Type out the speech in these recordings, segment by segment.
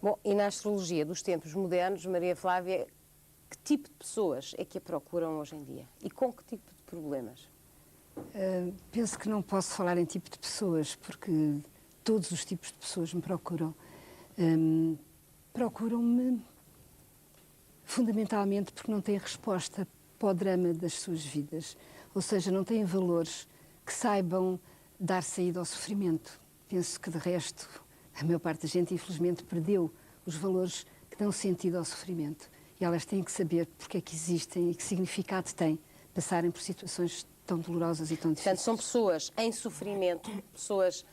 Bom, e na astrologia dos tempos modernos, Maria Flávia, que tipo de pessoas é que a procuram hoje em dia? E com que tipo de problemas? Penso que não posso falar em tipo de pessoas, porque todos os tipos de pessoas me procuram. Procuram-me fundamentalmente porque não têm resposta para o drama das suas vidas. Ou seja, não têm valores que saibam dar saída ao sofrimento. Penso que, de resto, a maior parte da gente, infelizmente, perdeu os valores que dão sentido ao sofrimento. E elas têm que saber porque é que existem e que significado tem passarem por situações tão dolorosas e tão difíceis. Portanto, são pessoas em sofrimento, pessoas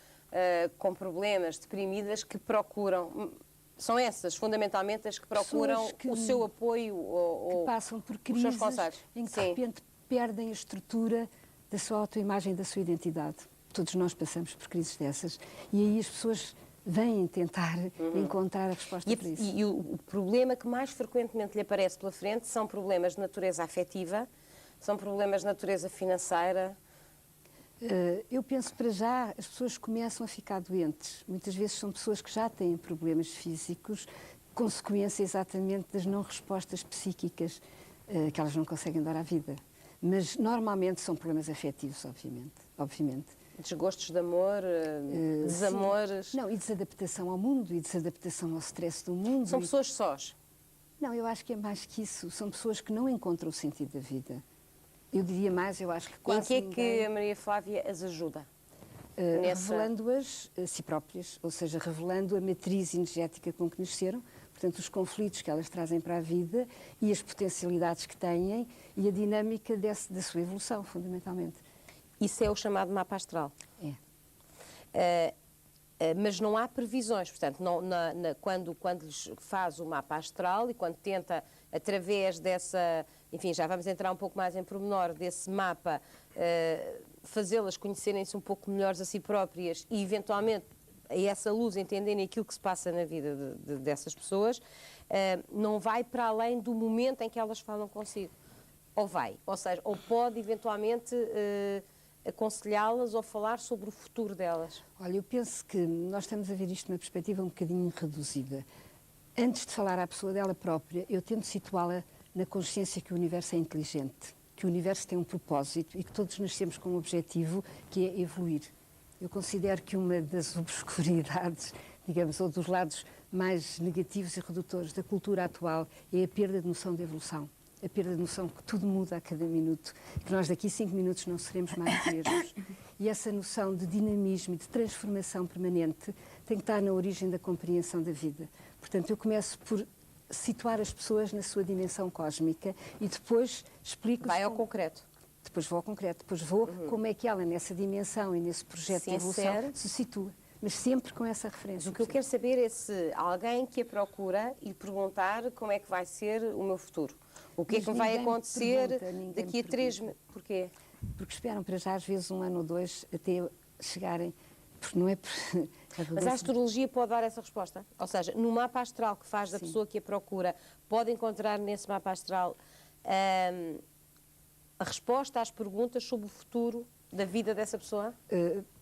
com problemas, deprimidas, que procuram... São essas, fundamentalmente, as que procuram o seu apoio ou que passam por os seus crises conselhos. em que, Sim. de repente, perdem a estrutura da sua autoimagem, da sua identidade. Todos nós passamos por crises dessas. E aí as pessoas vêm tentar encontrar a resposta para isso. E o problema que mais frequentemente lhe aparece pela frente são problemas de natureza afetiva, são problemas de natureza financeira. Eu penso, para já, as pessoas começam a ficar doentes. Muitas vezes são pessoas que já têm problemas físicos, consequência exatamente das não respostas psíquicas que elas não conseguem dar à vida. Mas, normalmente, são problemas afetivos, obviamente. Desgostos de amor, desamores. Sim. Não, e desadaptação ao mundo, e desadaptação ao stress do mundo. São pessoas sós. Não, eu acho que é mais que isso. São pessoas que não encontram o sentido da vida. Eu diria mais, eu acho que quase Em que é que a Maria Flávia as ajuda? Revelando-as a si próprias, ou seja, revelando a matriz energética com que nasceram, portanto, os conflitos que elas trazem para a vida e as potencialidades que têm e a dinâmica da sua evolução, fundamentalmente. Isso é o chamado mapa astral. É. Mas não há previsões, portanto, quando lhes faz o mapa astral e quando tenta, através dessa, enfim, já vamos entrar um pouco mais em pormenor, desse mapa, fazê-las conhecerem-se um pouco melhores a si próprias e, eventualmente, a essa luz entenderem aquilo que se passa na vida dessas pessoas, não vai para além do momento em que elas falam consigo. Ou vai, ou seja, ou pode, eventualmente... aconselhá-las ou falar sobre o futuro delas? Olha, eu penso que nós estamos a ver isto numa perspectiva um bocadinho reduzida. Antes de falar à pessoa dela própria, eu tento situá-la na consciência que o universo é inteligente, que o universo tem um propósito e que todos nascemos com um objetivo, que é evoluir. Eu considero que uma das obscuridades, digamos, ou dos lados mais negativos e redutores da cultura atual é a perda de noção de evolução. A perda de noção que tudo muda a cada minuto, que nós daqui a 5 minutos não seremos mais os mesmos. E essa noção de dinamismo e de transformação permanente tem que estar na origem da compreensão da vida. Portanto, eu começo por situar as pessoas na sua dimensão cósmica e depois explico... Vai ao concreto. Depois vou ao concreto, depois vou como é que ela, nessa dimensão e nesse projeto de evolução, se situa. Mas sempre com essa referência. Mas o que eu quero saber é se alguém que a procura e perguntar como é que vai ser o meu futuro. O que é que vai acontecer daqui a 3 meses? Porquê? Porque esperam para já, às vezes, 1 ano ou 2, até chegarem. Porque não é por... Mas a astrologia pode dar essa resposta? Ou seja, no mapa astral que faz da pessoa que a procura, pode encontrar nesse mapa astral a resposta às perguntas sobre o futuro da vida dessa pessoa?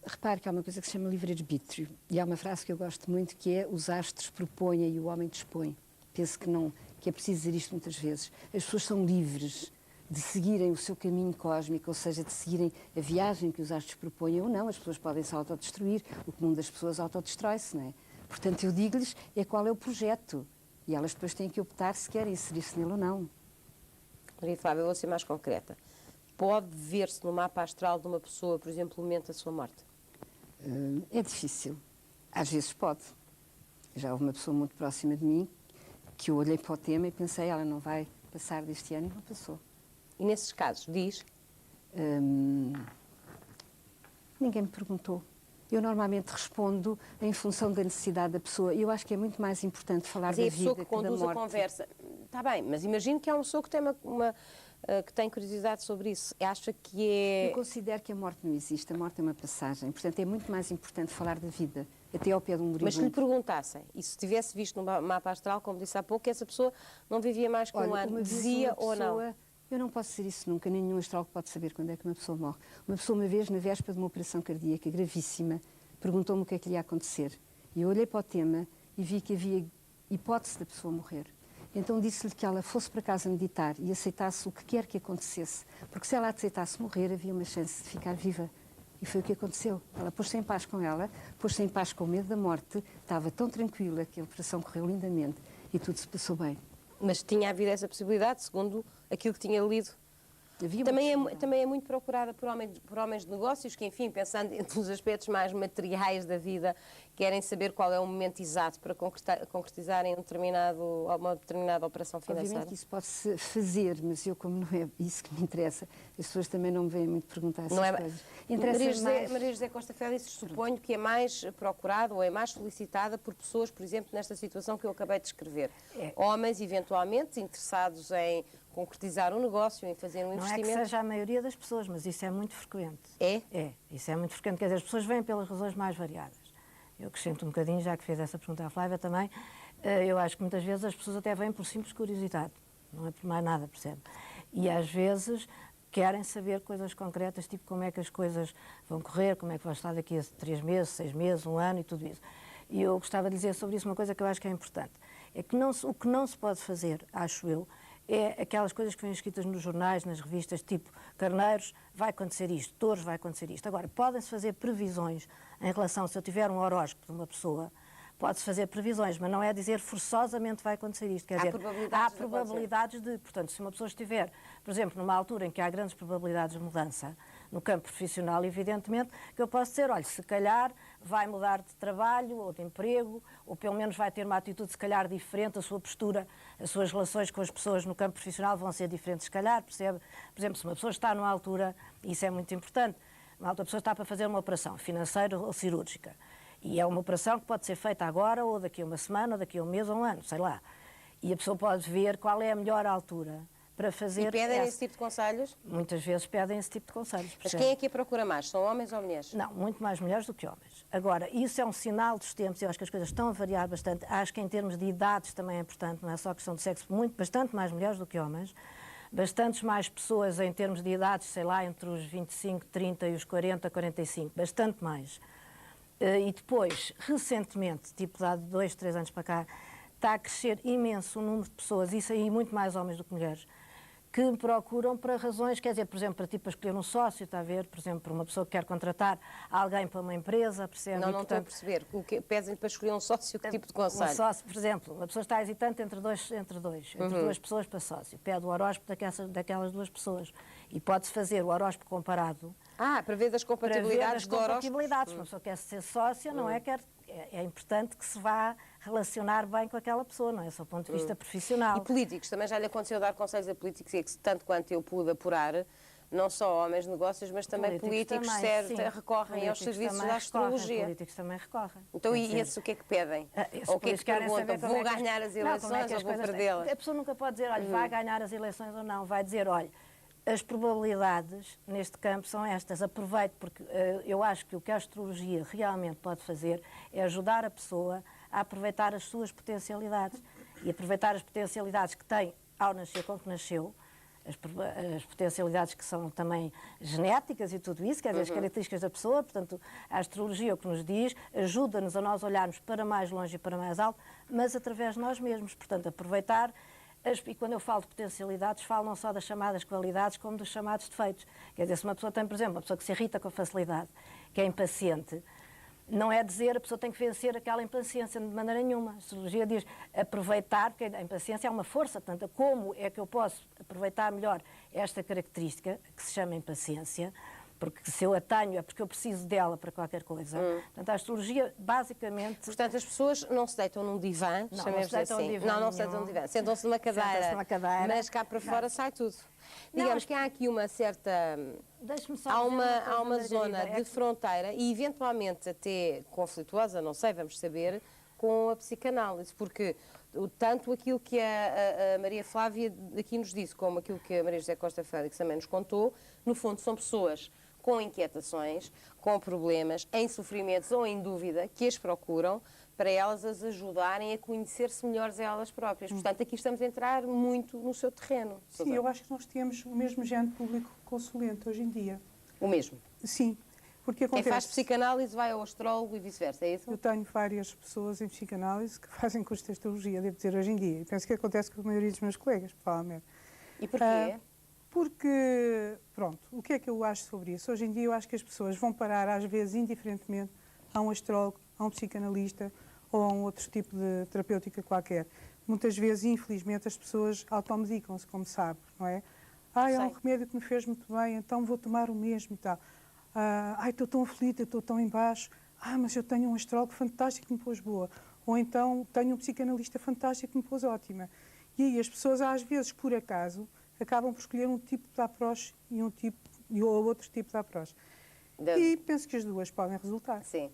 Repare que há uma coisa que se chama livre-arbítrio. E há uma frase que eu gosto muito, que é: os astros propõem e o homem dispõe. Penso que não, que é preciso dizer isto muitas vezes. As pessoas são livres de seguirem o seu caminho cósmico, ou seja, de seguirem a viagem que os astros propõem ou não. As pessoas podem se autodestruir, o comum das pessoas autodestrói-se, não é? Portanto, eu digo-lhes qual é o projeto. E elas depois têm que optar se querem inserir-se nele ou não. Maria Flávia, eu vou ser mais concreta. Pode ver-se no mapa astral de uma pessoa, por exemplo, o momento da sua morte? É difícil. Às vezes pode. Já houve uma pessoa muito próxima de mim que eu olhei para o tema e pensei, ela não vai passar deste ano, e não passou. E nesses casos, diz? Ninguém me perguntou. Eu normalmente respondo em função da necessidade da pessoa. E eu acho que é muito mais importante falar da vida que da morte. Mas é a pessoa que conduz a conversa. Está bem, mas imagino que há uma pessoa que tem que tem curiosidade sobre isso. Acha que é... Eu considero que a morte não existe. A morte é uma passagem. Portanto, é muito mais importante falar da vida, até ao pé de um moribundo. Mas se lhe perguntassem, e se tivesse visto no mapa astral, como disse há pouco, que essa pessoa não vivia mais que um ano, dizia ou não? Eu não posso dizer isso nunca, nenhum astrólogo pode saber quando é que uma pessoa morre. Uma pessoa, uma vez, na véspera de uma operação cardíaca gravíssima, perguntou-me o que é que lhe ia acontecer. E eu olhei para o tema e vi que havia hipótese da pessoa morrer. Então disse-lhe que ela fosse para casa meditar e aceitasse o que quer que acontecesse, porque se ela aceitasse morrer, havia uma chance de ficar viva. E foi o que aconteceu. Ela pôs-se em paz com ela, pôs-se em paz com o medo da morte, estava tão tranquila que a operação correu lindamente e tudo se passou bem. Mas tinha havido essa possibilidade, segundo aquilo que tinha lido. Também é muito procurada por homens de negócios que, enfim, pensando nos aspectos mais materiais da vida, querem saber qual é o momento exato para concretizarem uma determinada operação financeira. Obviamente que isso pode-se fazer, mas eu, como não é isso que me interessa, as pessoas também não me vêm muito perguntar essas coisas. Maria José Costa Félix, suponho que é mais procurada ou é mais solicitada por pessoas, por exemplo, nesta situação que eu acabei de descrever. Homens, eventualmente, interessados em concretizar um negócio, em fazer um investimento. Não é que seja a maioria das pessoas, mas isso é muito frequente. É? É, isso é muito frequente. Quer dizer, as pessoas vêm pelas razões mais variadas. Eu acrescento um bocadinho, já que fez essa pergunta à Flávia também, eu acho que muitas vezes as pessoas até vêm por simples curiosidade, não é por mais nada, percebe? E às vezes querem saber coisas concretas, tipo como é que as coisas vão correr, como é que vai estar daqui a 3 meses, 6 meses, 1 ano e tudo isso. E eu gostava de dizer sobre isso uma coisa que eu acho que é importante. É que o que não se pode fazer, acho eu, é aquelas coisas que vêm escritas nos jornais, nas revistas, tipo carneiros, vai acontecer isto, touros, vai acontecer isto. Agora, podem-se fazer previsões em relação, se eu tiver um horóscopo de uma pessoa, pode-se fazer previsões, mas não é dizer forçosamente vai acontecer isto. Quer dizer, há probabilidades de, portanto, se uma pessoa estiver, por exemplo, numa altura em que há grandes probabilidades de mudança, no campo profissional, evidentemente, que eu posso dizer, olha, se calhar vai mudar de trabalho ou de emprego, ou pelo menos vai ter uma atitude se calhar diferente, a sua postura, as suas relações com as pessoas no campo profissional vão ser diferentes se calhar, percebe? Por exemplo, se uma pessoa está numa altura, e isso é muito importante, uma pessoa está para fazer uma operação financeira ou cirúrgica, e é uma operação que pode ser feita agora, ou daqui a uma semana, ou daqui a um mês ou um ano, sei lá. E a pessoa pode ver qual é a melhor altura para fazer... E pedem esse tipo de conselhos? Muitas vezes pedem esse tipo de conselhos. Mas quem é que a procura mais? São homens ou mulheres? Não, muito mais mulheres do que homens. Agora, isso é um sinal dos tempos, eu acho que as coisas estão a variar bastante. Acho que em termos de idades também é importante, não é só questão de sexo, bastante mais mulheres do que homens. Bastantes mais pessoas em termos de idades, sei lá, entre os 25, 30 e os 40, 45. Bastante mais. E depois, recentemente, tipo há 2, 3 anos para cá, está a crescer imenso o número de pessoas, isso aí muito mais homens do que mulheres, que me procuram para razões, quer dizer, por exemplo, para tipo escolher um sócio, está a ver, por exemplo, para uma pessoa que quer contratar alguém para uma empresa, percebe? Não estou a perceber. Pedem para escolher um sócio, que tipo de conselho? Um sócio, por exemplo, uma pessoa está hesitante entre duas pessoas para sócio. Pede o horóscopo daquelas 2 pessoas. E pode-se fazer o horóscopo comparado. Para ver das compatibilidades do horóscopo. Uma pessoa quer ser sócia, não é? É importante que se vá relacionar bem com aquela pessoa, não é? Só do ponto de vista profissional. E políticos, também já lhe aconteceu dar conselhos a políticos, e que tanto quanto eu pude apurar, não só homens de negócios, mas também políticos recorrem aos serviços da astrologia. Políticos também recorrem. Então, e esses o que é que pedem? Ou o que é que perguntam? Vou ganhar as eleições ou vou perdê-las? A pessoa nunca pode dizer, olha, vai ganhar as eleições ou não. Vai dizer, olha, as probabilidades neste campo são estas. Aproveite, porque eu acho que o que a astrologia realmente pode fazer é ajudar a pessoa a aproveitar as suas potencialidades. E aproveitar as potencialidades que tem ao nascer com que nasceu, as potencialidades que são também genéticas e tudo isso, quer dizer, as características da pessoa. Portanto, a astrologia, o que nos diz, ajuda-nos a nós olharmos para mais longe e para mais alto, mas através de nós mesmos. Portanto, aproveitar. E quando eu falo de potencialidades, falo não só das chamadas qualidades, como dos chamados defeitos. Quer dizer, se uma pessoa tem, por exemplo, uma pessoa que se irrita com facilidade, que é impaciente, não é dizer a pessoa tem que vencer aquela impaciência de maneira nenhuma. A astrologia diz aproveitar, porque a impaciência é uma força, portanto, como é que eu posso aproveitar melhor esta característica, que se chama impaciência, porque se eu a tenho é porque eu preciso dela para qualquer coisa. Portanto, a astrologia, basicamente... Portanto, as pessoas não se deitam num divã, chamemos assim. Não se deitam num divã. Sentam-se numa cadeira, mas cá para fora sai tudo. Digamos que há aqui uma certa... Há uma zona de fronteira e, eventualmente, até conflituosa, não sei, vamos saber, com a psicanálise, porque tanto aquilo que a Maria Flávia aqui nos disse, como aquilo que a Maria José Costa Félix também nos contou, no fundo são pessoas com inquietações, com problemas, em sofrimentos ou em dúvida, que as procuram para elas as ajudarem a conhecer-se melhores a elas próprias. Portanto, aqui estamos a entrar muito no seu terreno. Sim, Susana. Eu acho que nós temos o mesmo género público consulente hoje em dia. O mesmo? Sim. Porque Quem acontece, faz psicanálise vai ao astrólogo e vice-versa, é isso? eu tenho várias pessoas em psicanálise que fazem curso de astrologia, devo dizer, hoje em dia. E penso que acontece com a maioria dos meus colegas, provavelmente. E porquê? Porque, pronto, o que é que eu acho sobre isso? Hoje em dia eu acho que as pessoas vão parar, às vezes, indiferentemente, a um astrólogo, a um psicanalista ou a um outro tipo de terapêutica qualquer. Muitas vezes, infelizmente, as pessoas automedicam-se, como sabe, não é? Há um remédio que me fez muito bem, então vou tomar o mesmo e tal. Estou tão aflita, estou tão em baixo. Mas eu tenho um astrólogo fantástico que me pôs boa. Ou então tenho um psicanalista fantástico que me pôs ótima. E aí as pessoas, às vezes, por acaso, acabam por escolher um tipo de approach e outro tipo de approach. E penso que as duas podem resultar. Sim.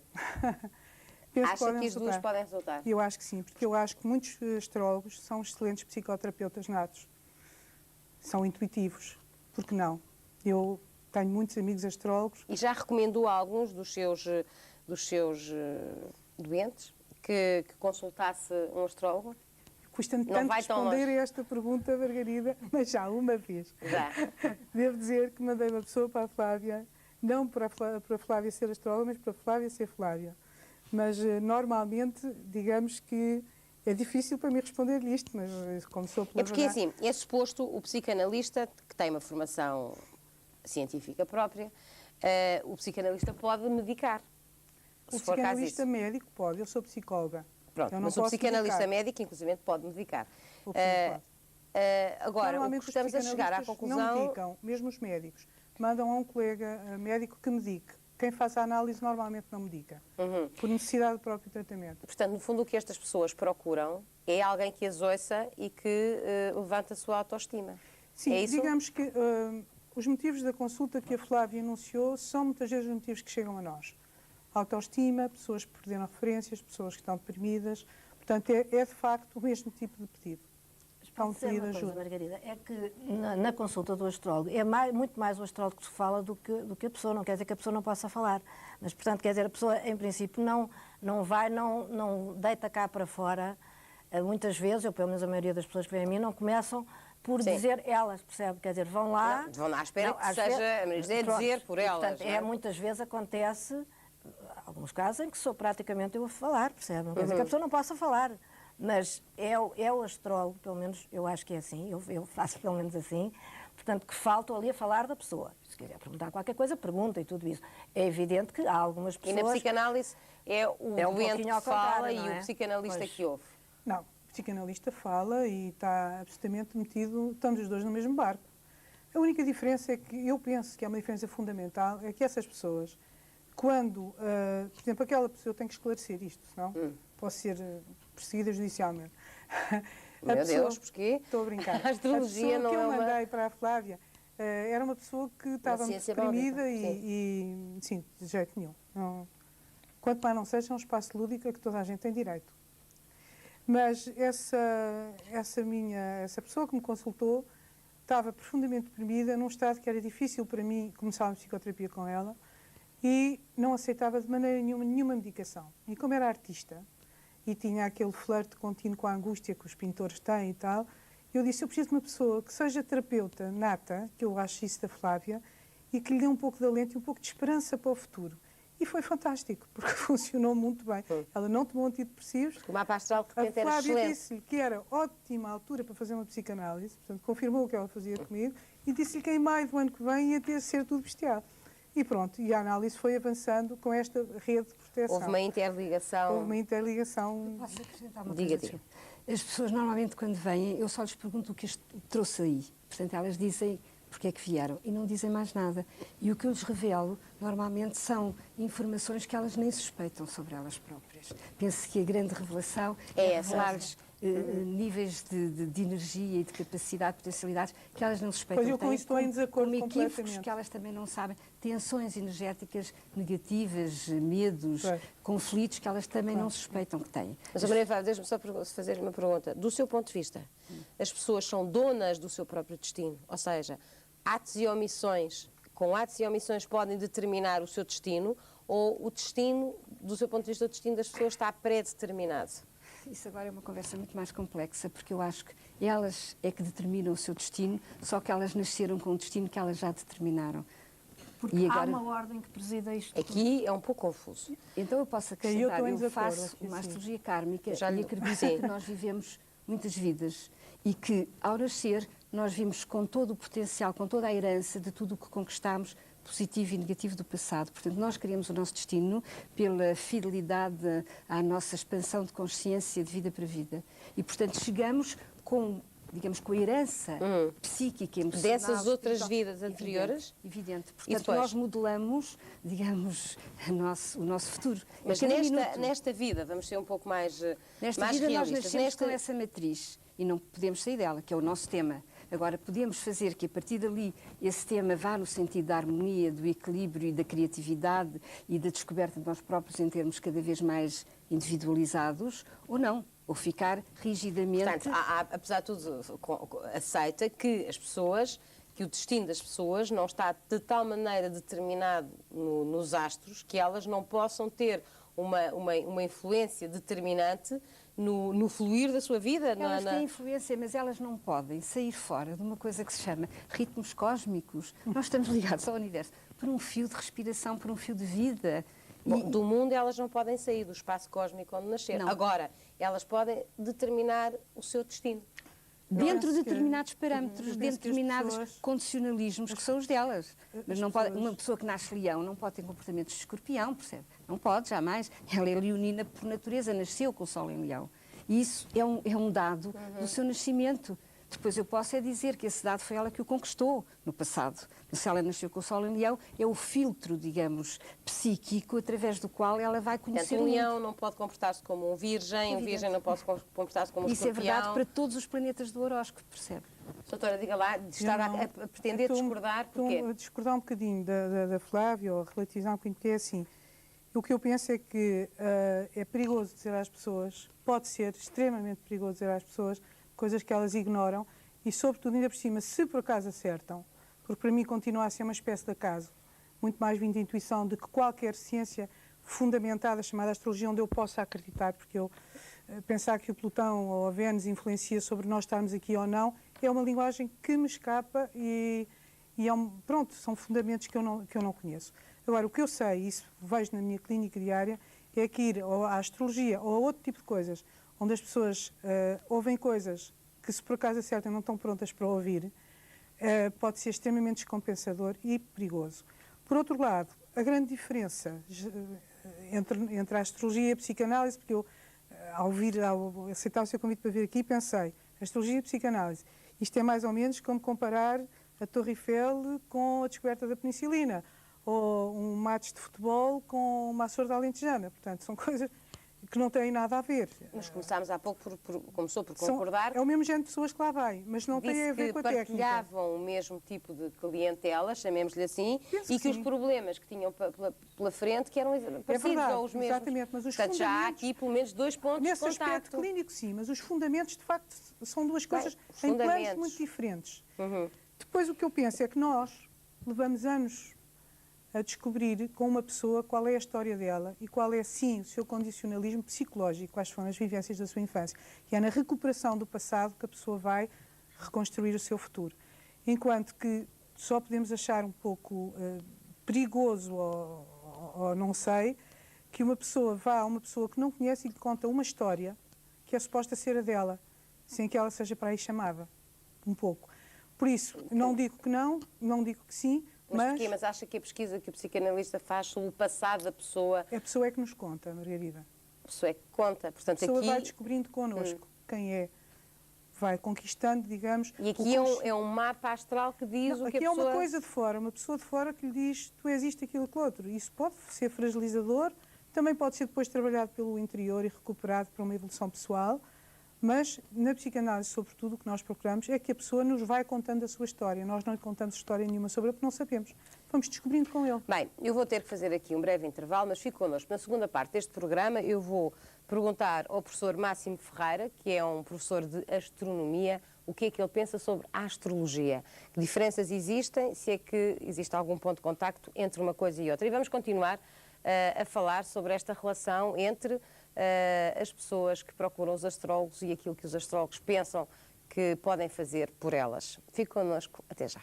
Acha que as duas podem resultar? Eu acho que sim, porque eu acho que muitos astrólogos são excelentes psicoterapeutas natos. São intuitivos. Por que não? Eu tenho muitos amigos astrólogos. E já recomendou a alguns dos seus doentes que consultasse um astrólogo? Custa-me tanto responder a esta pergunta, Margarida, mas já uma vez. Já. Devo dizer que mandei uma pessoa para a Flávia, não para a Flávia ser astróloga, mas para a Flávia ser Flávia. Mas normalmente, digamos que é difícil para mim responder-lhe isto, mas como sou pela porque assim, é suposto o psicanalista, que tem uma formação científica própria, o psicanalista pode medicar. O psicanalista médico pode, eu sou psicóloga. Pronto, mas o psicanalista médico, inclusive, pode medicar. Agora, o que estamos a chegar à conclusão... Não medicam, mesmo os médicos. Mandam a um colega médico que medique. Quem faz a análise normalmente não medica, por necessidade do próprio tratamento. Portanto, no fundo, o que estas pessoas procuram é alguém que as ouça e que levanta a sua autoestima. Sim, é isso? Digamos que os motivos da consulta que a Flávia enunciou são muitas vezes os motivos que chegam a nós. Autoestima, pessoas que perderam referências, pessoas que estão deprimidas. Portanto, é de facto o mesmo tipo de pedido. Pode ser uma coisa, Margarida, é que na consulta do astrólogo é muito mais o astrólogo que se fala do que a pessoa. Não quer dizer que a pessoa não possa falar, mas, portanto, quer dizer, a pessoa, em princípio, não deita cá para fora. Muitas vezes, ou pelo menos a maioria das pessoas que vêm a mim, não começam por dizer elas, percebe? Quer dizer, vão lá... Vão lá à espera que seja dizer por elas. Portanto, muitas vezes acontece, alguns casos, em que sou praticamente eu a falar, percebe? Não quer dizer que a pessoa não possa falar. Mas é o astrólogo, pelo menos eu acho que é assim, eu faço pelo menos assim, portanto, que faltam ali a falar da pessoa. Se quiser perguntar qualquer coisa, pergunta e tudo isso. É evidente que há algumas pessoas... E na psicanálise é o doente que fala e o psicanalista que ouve. Não, o psicanalista fala e está absolutamente metido, estamos os dois no mesmo barco. A única diferença é que eu penso que há uma diferença fundamental, é que essas pessoas, quando, por exemplo, aquela pessoa, eu tenho que esclarecer isto, senão posso ser perseguida judicialmente. Meu Deus, porquê? Estou a brincar. A astrologia não é uma... que eu mandei para a Flávia era uma pessoa que estava muito deprimida e sim, de jeito nenhum. Não, quanto mais não seja um espaço lúdico a que toda a gente tem direito. Mas essa pessoa que me consultou estava profundamente deprimida, num estado que era difícil para mim começar uma psicoterapia com ela e não aceitava de maneira nenhuma medicação. E como era artista e tinha aquele flerte contínuo com a angústia que os pintores têm e tal, eu disse, eu preciso de uma pessoa que seja terapeuta nata, que eu acho isso da Flávia, e que lhe dê um pouco de alento e um pouco de esperança para o futuro. E foi fantástico, porque funcionou muito bem. Ela não tomou antidepressivos. O mapa astral, de repente, a era excelente. Flávia disse-lhe que era ótima altura para fazer uma psicanálise, portanto, confirmou o que ela fazia comigo, e disse-lhe que em maio do ano que vem ia ter de ser tudo bestial. E pronto, e a análise foi avançando com esta rede de proteção. Houve uma interligação. Houve uma interligação. Posso acrescentar uma Diga. coisa? As pessoas normalmente quando vêm, eu só lhes pergunto o que isto trouxe aí. Portanto, elas dizem porque é que vieram e não dizem mais nada. E o que eu lhes revelo, normalmente, são informações que elas nem suspeitam sobre elas próprias. Penso que a grande revelação é revelar-lhes níveis de energia e de capacidade, de potencialidades que elas não suspeitam. Pois eu com isso estou em desacordo equívocos completamente. que elas também não sabem, tensões energéticas negativas, medos, conflitos que elas também não suspeitam que têm. Mas, Maria Flávia, deixe-me só fazer uma pergunta. Do seu ponto de vista, as pessoas são donas do seu próprio destino? Ou seja, atos e omissões, com atos e omissões podem determinar o seu destino, ou o destino, do seu ponto de vista, o destino das pessoas está pré-determinado? Isso agora é uma conversa muito mais complexa, porque eu acho que elas é que determinam o seu destino, só que elas nasceram com um destino que elas já determinaram. Porque há uma ordem que presida isto. Aqui é um pouco confuso. Então eu posso acrescentar, eu faço uma astrologia kármica e acredito que nós vivemos muitas vidas e que, ao nascer, nós vimos com todo o potencial, com toda a herança de tudo o que conquistámos, positivo e negativo do passado. Portanto, nós criamos o nosso destino pela fidelidade à nossa expansão de consciência de vida para vida. E, portanto, chegamos com, digamos, com a herança psíquica, emocional... Dessas outras vidas anteriores? Evidente. Portanto, nós modelamos, digamos, o nosso futuro. Mas nesta vida, vamos ser um pouco mais Nesta vida nós nascemos com essa matriz e não podemos sair dela, que é o nosso tema. Agora, podemos fazer que, a partir dali, esse tema vá no sentido da harmonia, do equilíbrio e da criatividade e da descoberta de nós próprios em termos cada vez mais individualizados, ou não, ou ficar rigidamente... Portanto, apesar de tudo, aceita que as pessoas, que o destino das pessoas não está de tal maneira determinado nos astros que elas não possam ter uma influência determinante no fluir da sua vida. Elas têm influência, mas elas não podem sair fora de uma coisa que se chama ritmos cósmicos. Nós estamos ligados ao universo por um fio de respiração, por um fio de vida. Bom, do mundo elas não podem sair, do espaço cósmico onde nascer. Não. Agora, elas podem determinar o seu destino. Dentro de determinados parâmetros, dentro de determinados condicionalismos que são os delas. Mas não pode, uma pessoa que nasce leão não pode ter comportamentos de escorpião, percebe? Não pode, jamais. Ela é leonina por natureza, nasceu com o sol em leão. E isso é um dado do seu nascimento. Depois eu posso dizer que esse dado foi ela que o conquistou no passado. Mas se ela nasceu com o sol em leão, é o filtro, digamos, psíquico, através do qual ela vai conhecer o leão não pode comportar-se como um virgem, o virgem não pode comportar-se como um escorpião. Isso é verdade para todos os planetas do horóscopo, percebe? Doutora, diga lá, estava a pretender discordar, porquê? Estou a discordar um bocadinho da Flávia, ou a relativizar um bocadinho, porque é assim, o que eu penso é que é perigoso dizer às pessoas, pode ser extremamente perigoso dizer às pessoas coisas que elas ignoram e, sobretudo, ainda por cima, se por acaso acertam, porque para mim continua a ser uma espécie de acaso, muito mais vindo de intuição de que qualquer ciência fundamentada, chamada astrologia, onde eu possa acreditar, porque eu pensar que o Plutão ou a Vênus influencia sobre nós estarmos aqui ou não, é uma linguagem que me escapa e pronto, são fundamentos que eu não conheço. Agora, o que eu sei, e isso vejo na minha clínica diária, é que ir à astrologia ou a outro tipo de coisas, onde as pessoas ouvem coisas que, se por acaso acertam, não estão prontas para ouvir, pode ser extremamente descompensador e perigoso. Por outro lado, a grande diferença entre a astrologia e a psicanálise, porque eu, ao aceitar o seu convite para vir aqui, pensei, astrologia e psicanálise, isto é mais ou menos como comparar a Torre Eiffel com a descoberta da penicilina, ou um match de futebol com uma açorda alentejana. Portanto, são coisas que não têm nada a ver. Mas começámos há pouco começou por concordar. É o mesmo género de pessoas que lá vai, mas não tem a ver com a técnica. Partilhavam o mesmo tipo de clientela, chamemos-lhe assim, e que os problemas que tinham pela frente que eram parecidos ou os mesmos. Exatamente, mas os Portanto, já há aqui pelo menos 2 pontos de contacto. Nesse aspecto clínico, sim, mas os fundamentos, de facto, são duas coisas em planos muito diferentes. Depois, o que eu penso é que nós levamos anos a descobrir com uma pessoa qual é a história dela e qual é, sim, o seu condicionalismo psicológico, quais foram as vivências da sua infância. E é na recuperação do passado que a pessoa vai reconstruir o seu futuro. Enquanto que só podemos achar um pouco perigoso, ou não sei, que uma pessoa vá a uma pessoa que não conhece e lhe conta uma história que é suposta ser a dela, sem que ela seja para aí chamada, um pouco. Por isso, não digo que não digo que sim, mas acha que a pesquisa que o psicanalista faz sobre o passado da pessoa... A pessoa é que nos conta, Margarida. A pessoa é que conta. Portanto, a pessoa vai descobrindo connosco quem é, vai conquistando, digamos... E aqui é um mapa astral que diz o que a pessoa... Aqui é uma coisa de fora, uma pessoa de fora que lhe diz tu és isto, aquilo, aquilo outro. Isso pode ser fragilizador, também pode ser depois trabalhado pelo interior e recuperado para uma evolução pessoal, mas na psicanálise, sobretudo, o que nós procuramos é que a pessoa nos vai contando a sua história. Nós não lhe contamos história nenhuma sobre ela porque não sabemos. Vamos descobrindo com ele. Bem, eu vou ter que fazer aqui um breve intervalo, mas fique connosco. Na segunda parte deste programa eu vou perguntar ao professor Máximo Ferreira, que é um professor de astronomia, o que é que ele pensa sobre a astrologia. Que diferenças existem, se é que existe algum ponto de contacto entre uma coisa e outra. E vamos continuar a falar sobre esta relação entre as pessoas que procuram os astrólogos e aquilo que os astrólogos pensam que podem fazer por elas. Fique connosco, até já.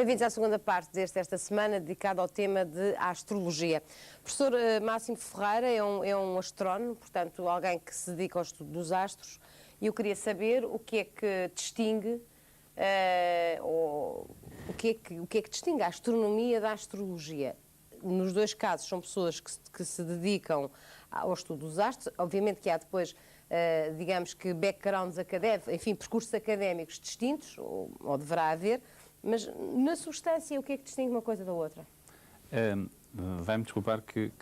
Bem-vindos à segunda parte desta semana, dedicada ao tema de astrologia. O professor Máximo Ferreira é um astrónomo, portanto, alguém que se dedica ao estudo dos astros, e eu queria saber o que é que distingue, o que é que distingue a astronomia da astrologia. Nos dois casos são pessoas que se dedicam ao estudo dos astros. Obviamente que há depois, digamos que backgrounds académicos, enfim, percursos académicos distintos, ou deverá haver, mas na substância o que é que distingue uma coisa da outra? Vai-me desculpar que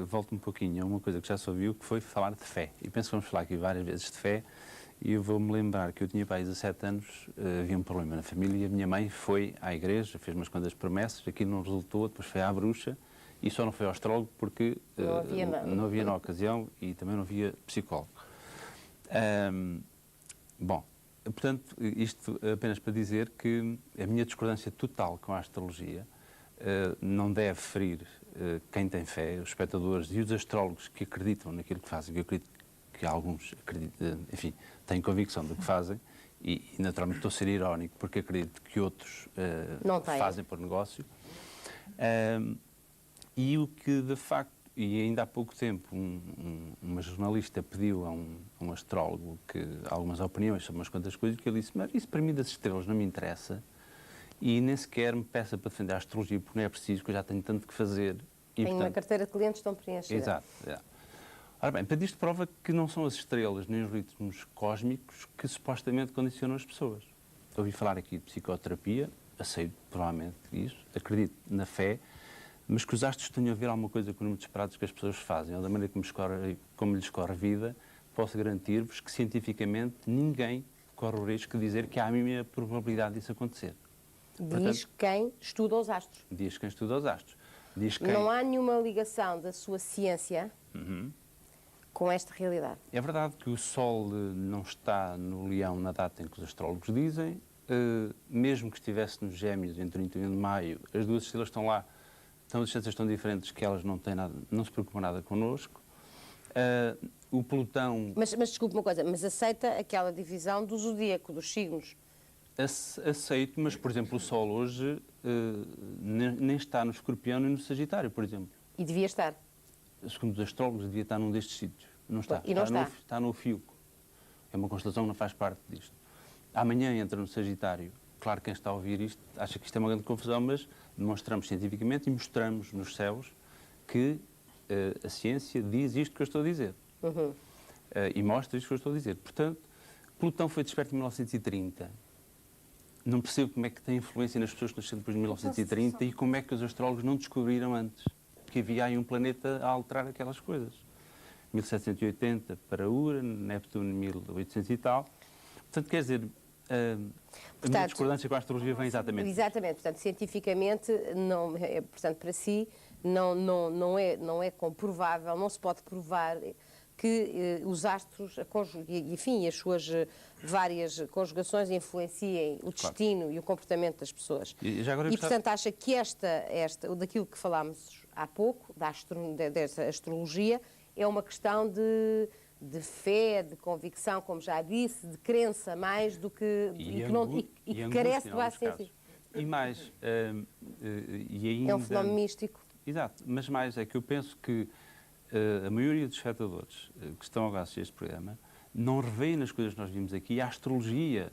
volte um pouquinho a uma coisa que já se ouviu, que foi falar de fé. E penso que vamos falar aqui várias vezes de fé, e eu vou-me lembrar que eu tinha pai 17 anos, havia um problema na família, e a minha mãe foi à igreja, fez umas quantas promessas, aquilo não resultou, depois foi à bruxa, e só não foi ao astrólogo porque não havia na ocasião e também não havia psicólogo. Bom, portanto, isto apenas para dizer que a minha discordância total com a astrologia não deve ferir quem tem fé, os espectadores e os astrólogos que acreditam naquilo que fazem, que eu acredito que alguns enfim, têm convicção do que fazem, e naturalmente estou a ser irónico porque acredito que outros fazem por negócio. E o que, de facto, e ainda há pouco tempo, uma jornalista pediu a um astrólogo algumas opiniões sobre umas quantas coisas, que ele disse: mas isso para mim das estrelas não me interessa, e nem sequer me peça para defender a astrologia, porque não é preciso, que eu já tenho tanto que fazer. Tenho uma carteira de clientes que estão preenchida. Exato. Ora bem, para isto prova que não são as estrelas nem os ritmos cósmicos que supostamente condicionam as pessoas. Ouvi falar aqui de psicoterapia, aceito provavelmente isso, acredito na fé, mas que os astros tenham a ver alguma coisa com números esperados que as pessoas fazem, ou da maneira como lhes corre a vida, posso garantir-vos que cientificamente ninguém corre o risco de dizer que há a mínima probabilidade disso acontecer. Diz quem estuda os astros. Diz quem estuda os astros. Diz quem... Não há nenhuma ligação da sua ciência com esta realidade. É verdade que o Sol não está no Leão na data em que os astrólogos dizem, mesmo que estivesse nos Gêmeos em 31 de maio, as duas estrelas estão lá, são distâncias tão diferentes que elas não têm nada, não se preocupam nada connosco. O Plutão... Mas desculpe uma coisa, mas aceita aquela divisão do zodíaco, dos signos? Aceito, mas, por exemplo, o Sol hoje nem está no Escorpião nem no Sagitário, por exemplo. E devia estar? Segundo os astrólogos, devia estar num destes sítios. Não está. E não está? Está no Fiuco. É uma constelação que não faz parte disto. Amanhã entra no Sagitário. Claro que quem está a ouvir isto acha que isto é uma grande confusão, mas demonstramos cientificamente e mostramos nos céus que a ciência diz isto que eu estou a dizer. E mostra isto que eu estou a dizer. Portanto, Plutão foi descoberto em 1930. Não percebo como é que tem influência nas pessoas que nasceram depois de 1930 e como é que os astrólogos não descobriram antes que havia aí um planeta a alterar aquelas coisas. 1780 para Urano, Neptuno 1800 e tal. Portanto, quer dizer, a minha discordância com a astrologia vem exatamente. Exatamente, portanto, cientificamente, portanto, para si, não é comprovável, não se pode provar que os astros, enfim, as suas várias conjugações influenciem o destino e o comportamento das pessoas. E portanto, acha que daquilo que falámos há pouco, dessa astrologia, é uma questão de fé, de convicção, como já disse, de crença mais do que... E que carece do ciência. E mais, e ainda... É um fenómeno místico. Exato, mas mais é que eu penso que a maioria dos espectadores que estão a assistir a este programa não revêem nas coisas que nós vimos aqui a astrologia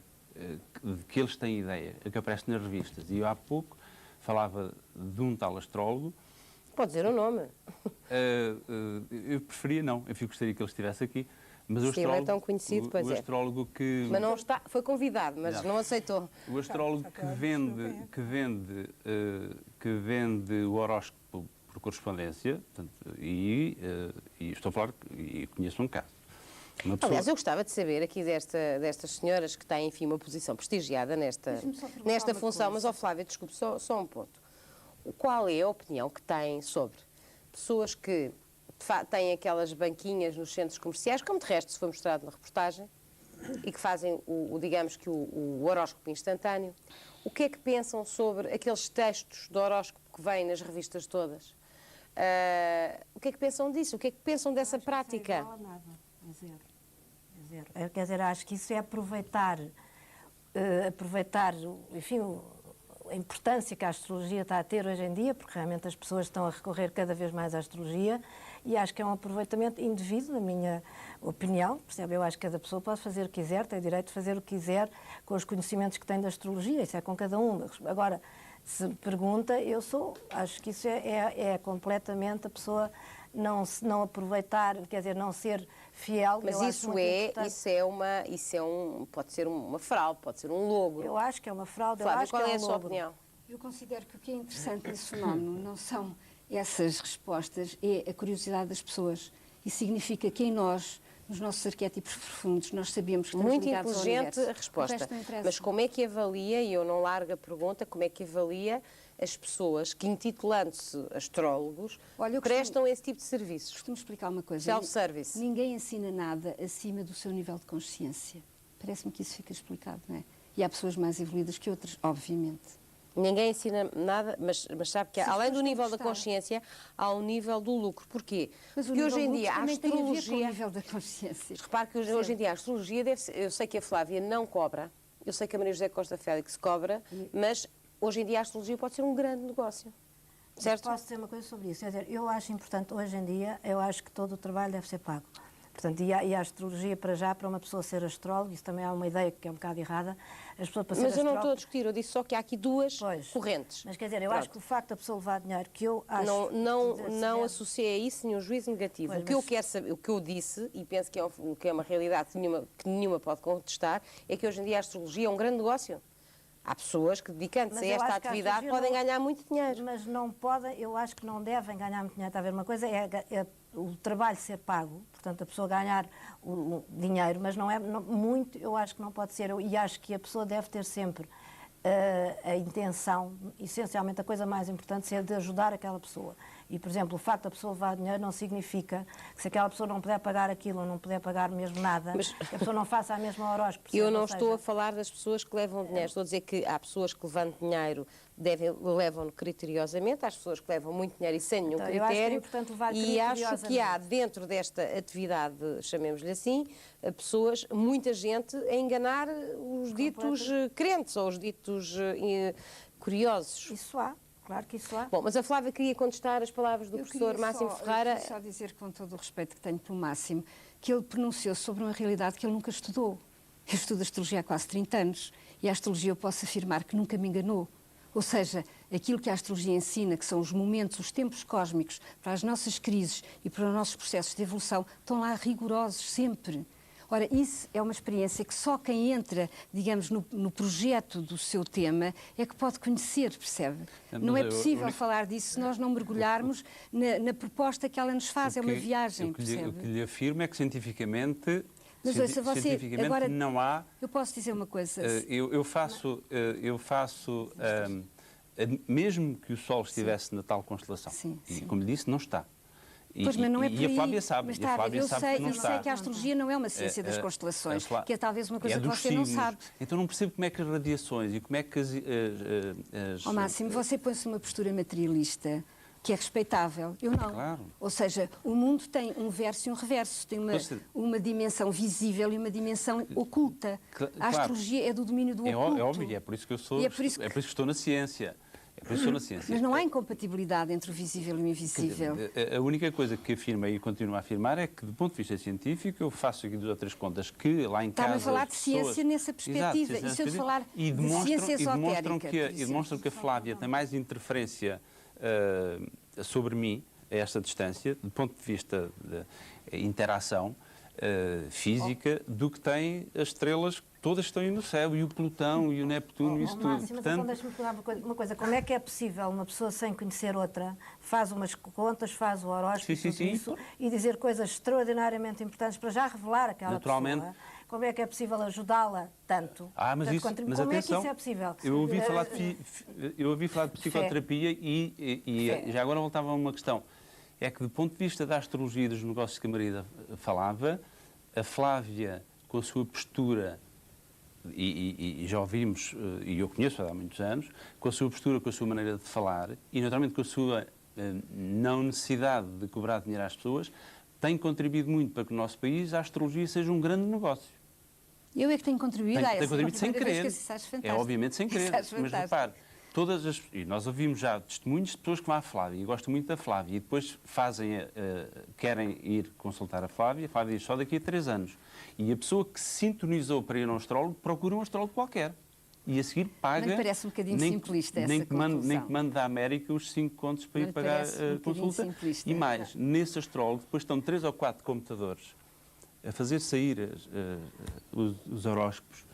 de que eles têm ideia, a que aparece nas revistas. E eu há pouco falava de um tal astrólogo. Pode dizer o nome. Eu preferia não, eu gostaria que ele estivesse aqui. Mas o astrólogo, ele é tão conhecido, pois é. Astrólogo que... Mas não está, foi convidado, mas não aceitou. O astrólogo que vende o horóscopo por correspondência, portanto, e estou a falar, e conheço um caso. Aliás, eu gostava de saber aqui destas senhoras que têm, enfim, uma posição prestigiada nesta função, mas, Flávia, desculpe, só um ponto. Qual é a opinião que têm sobre pessoas que têm aquelas banquinhas nos centros comerciais, como de resto se foi mostrado na reportagem, e que fazem, digamos que o horóscopo instantâneo? O que é que pensam sobre aqueles textos do horóscopo que vêm nas revistas todas? O que é que pensam disso? O que é que pensam dessa prática? Não é nada. É zero. Quer dizer, acho que isso é aproveitar, enfim, a importância que a astrologia está a ter hoje em dia, porque realmente as pessoas estão a recorrer cada vez mais à astrologia, e acho que é um aproveitamento indevido, na minha opinião, percebe? Eu acho que cada pessoa pode fazer o que quiser, tem direito de fazer o que quiser com os conhecimentos que tem da astrologia, isso é com cada um. Agora, se me pergunta, acho que isso é completamente a pessoa não aproveitar, quer dizer, não ser fiel. Mas pode ser uma fraude, pode ser um logro. Eu acho que é uma fraude. Flávia, qual é a sua opinião? Eu considero que o que é interessante nesse fenómeno não são essas respostas, é a curiosidade das pessoas. Isso significa que em nós, nos nossos arquétipos profundos, nós sabemos que estamos muito ligados ao inteligente universo. a resposta. Não Mas como é que avalia, e eu não largo a pergunta, como é que avalia as pessoas que, intitulando-se astrólogos, prestam esse tipo de serviços? Costumo explicar uma coisa. Self-service. Ninguém ensina nada acima do seu nível de consciência. Parece-me que isso fica explicado, não é? E há pessoas mais evoluídas que outras, obviamente. Ninguém ensina nada, mas sabe que além do nível da consciência, há o nível do lucro. Porquê? Porque hoje em dia a astrologia... tem a nível da consciência. Repare que hoje em dia a astrologia eu sei que a Flávia não cobra, eu sei que a Maria José Costa Félix cobra, mas hoje em dia a astrologia pode ser um grande negócio. Certo? Posso dizer uma coisa sobre isso? Quer dizer, eu acho importante, hoje em dia, eu acho que todo o trabalho deve ser pago. Portanto, e a astrologia, para uma pessoa ser astróloga, isso também é uma ideia que é um bocado errada. Mas eu não estou a discutir, eu disse só que há aqui duas correntes. Mas quer dizer, eu acho que o facto da pessoa levar dinheiro, que eu acho... Não associei a isso nenhum juízo negativo. O que eu quero saber, o que eu disse, e penso que é uma realidade que nenhuma pode contestar, é que hoje em dia a astrologia é um grande negócio. Há pessoas que, dedicando-se a esta atividade, podem ganhar muito dinheiro. Mas não podem, eu acho que não devem ganhar muito dinheiro. Está a ver? Uma coisa é o trabalho ser pago, portanto, a pessoa ganhar o dinheiro, mas não é muito, eu acho que não pode ser. E acho que a pessoa deve ter sempre a intenção, essencialmente a coisa mais importante, é de ajudar aquela pessoa. E, por exemplo, o facto da pessoa levar dinheiro não significa que se aquela pessoa não puder pagar aquilo ou não puder pagar mesmo nada, que a pessoa não faça a mesma horóscopo. Eu não estou a falar das pessoas que levam dinheiro, estou a dizer que há pessoas que levando dinheiro levam-no criteriosamente, há pessoas que levam muito dinheiro e sem nenhum critério, eu acho que é importante levar e acho que há dentro desta atividade, chamemos-lhe assim, pessoas, muita gente a enganar os ditos crentes ou os ditos curiosos. Isso há. Claro que isso há. Bom, mas a Flávia queria contestar as palavras do professor Máximo Ferreira. Eu queria só dizer, com todo o respeito que tenho pelo Máximo, que ele pronunciou sobre uma realidade que ele nunca estudou. Eu estudo astrologia há quase 30 anos e a astrologia eu posso afirmar que nunca me enganou. Ou seja, aquilo que a astrologia ensina, que são os momentos, os tempos cósmicos para as nossas crises e para os nossos processos de evolução, estão lá rigorosos sempre. Ora, isso é uma experiência que só quem entra, digamos, no projeto do seu tema é que pode conhecer, percebe? Não é possível falar disso se nós não mergulharmos na proposta que ela nos faz. É uma viagem, percebe? O que lhe afirmo é que cientificamente... Mas ouça, você, agora, não há... Eu posso dizer uma coisa? Eu faço mesmo que o Sol estivesse na tal constelação, e como lhe disse, não está. Pois, mas não é por aí. E a Flávia sabe, mas, que não está. Eu sei que a astrologia não é uma ciência das constelações, que é talvez uma coisa que você signos. não sabe. Então não percebo como é que as radiações e como é que Ao Máximo, você põe-se numa postura materialista, que é respeitável. Eu não. Claro. Ou seja, o mundo tem um verso e um reverso, tem uma dimensão visível e uma dimensão oculta. A astrologia é do domínio do oculto. É óbvio, é por isso que eu sou, é por isso que estou na ciência. Mas não há incompatibilidade entre o visível e o invisível. A única coisa que afirma e continuo a afirmar é que, do ponto de vista científico, eu faço aqui 2 ou 3 contas que lá em casa... Está-me a falar de ciência nessa perspectiva. Exato, e se eu falar de ciência esotérica... E demonstram que a Flávia tem mais interferência sobre mim, a esta distância, do ponto de vista de interação física, do que tem as estrelas que todas estão aí no céu, e o Plutão, e o Neptuno, e isso tudo. Mas então deixa-me falar uma coisa. Como é que é possível uma pessoa sem conhecer outra, faz umas contas, faz o horóscopo, isso, e dizer coisas extraordinariamente importantes para já revelar aquela pessoa? Como é que é possível ajudá-la tanto? Mas como atenção, é que isso é possível? Eu ouvi falar de psicoterapia e já agora voltava a uma questão. É que, do ponto de vista da astrologia e dos negócios que a Marida falava, a Flávia, com a sua postura, e já ouvimos, e eu conheço há muitos anos, com a sua postura, com a sua maneira de falar, e naturalmente com a sua não necessidade de cobrar dinheiro às pessoas, tem contribuído muito para que o nosso país, a astrologia, seja um grande negócio. Eu é que tenho contribuído tem contribuído sem querer. É obviamente sem querer. Mas repare, e nós ouvimos já testemunhos de pessoas que vão à Flávia e gostam muito da Flávia e depois querem ir consultar a Flávia diz só daqui a 3 anos. E a pessoa que se sintonizou para ir a um astrólogo procura um astrólogo qualquer. E a seguir paga... Não parece um bocadinho simplista essa conclusão. Nem que mande da América os 5 contos para ir pagar a consulta. Simplista. E mais, nesse astrólogo depois estão 3 ou 4 computadores a fazer sair os horóscopos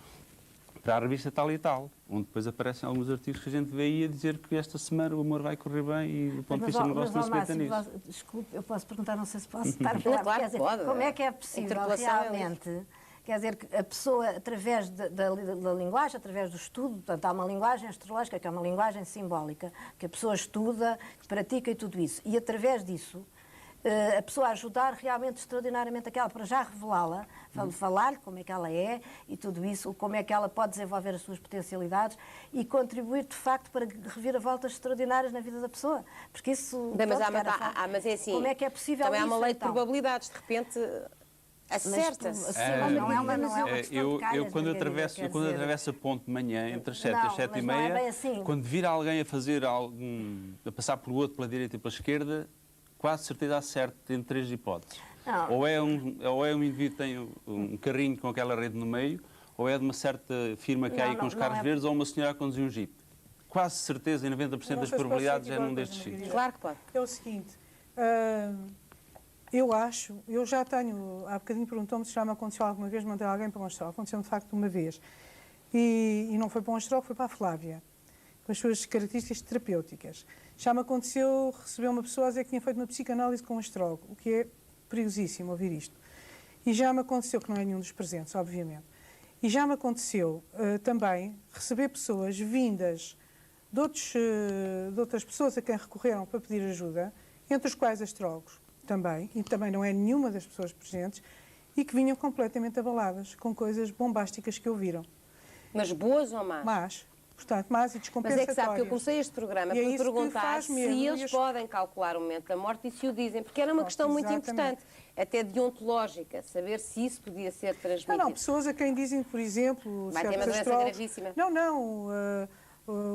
para a revista tal e tal, onde depois aparecem alguns artigos que a gente vê aí a dizer que esta semana o amor vai correr bem e do ponto de vista do negócio não se meta nisso. Desculpe, eu posso perguntar, não sei se posso estar a falar. Claro, pode. Como é que é possível realmente... Quer dizer, que a pessoa, através da linguagem, através do estudo, portanto, há uma linguagem astrológica, que é uma linguagem simbólica, que a pessoa estuda, que pratica e tudo isso. E, através disso, a pessoa ajudar realmente extraordinariamente aquela, para já revelá-la, falar-lhe como é que ela é e tudo isso, como é que ela pode desenvolver as suas potencialidades e contribuir, de facto, para reviravoltas extraordinárias na vida da pessoa. Porque isso... Mas é assim, como é que é possível também isso, há uma lei então? de probabilidades, de repente... Acerta-se. Não é uma questão de calhas, quando atravesso a ponte de manhã, entre as 7 e as 7 e meia, assim. quando vir alguém a passar por outro, pela direita e pela esquerda, quase certeza acerto em 3 hipóteses. Ou é um indivíduo que tem um carrinho com aquela rede no meio, ou é de uma certa firma que há aí com os carros verdes, ou uma senhora a conduzir um jipe. Quase certeza, em 90% das probabilidades, é num destes sítios. Claro que pode. É o seguinte... eu já tenho, há bocadinho perguntou-me se já me aconteceu alguma vez mandar alguém para um astrólogo. Aconteceu-me de facto uma vez. E não foi para um astrólogo, foi para a Flávia, com as suas características terapêuticas. Já me aconteceu receber uma pessoa a dizer que tinha feito uma psicanálise com um astrólogo, o que é perigosíssimo ouvir isto. E já me aconteceu, que não é nenhum dos presentes, obviamente. E já me aconteceu também receber pessoas vindas de outras pessoas a quem recorreram para pedir ajuda, entre os quais astrólogos. Também, e também não é nenhuma das pessoas presentes, e que vinham completamente abaladas, com coisas bombásticas que ouviram. Mas boas ou más? Más. Portanto, más e descompensatórias. Mas é que sabe que eu comecei este programa por perguntar se eles podem calcular o momento da morte e se o dizem, porque era uma questão muito importante, até deontológica, saber se isso podia ser transmitido. Não, pessoas a quem dizem, por exemplo... Vai ter uma doença gravíssima.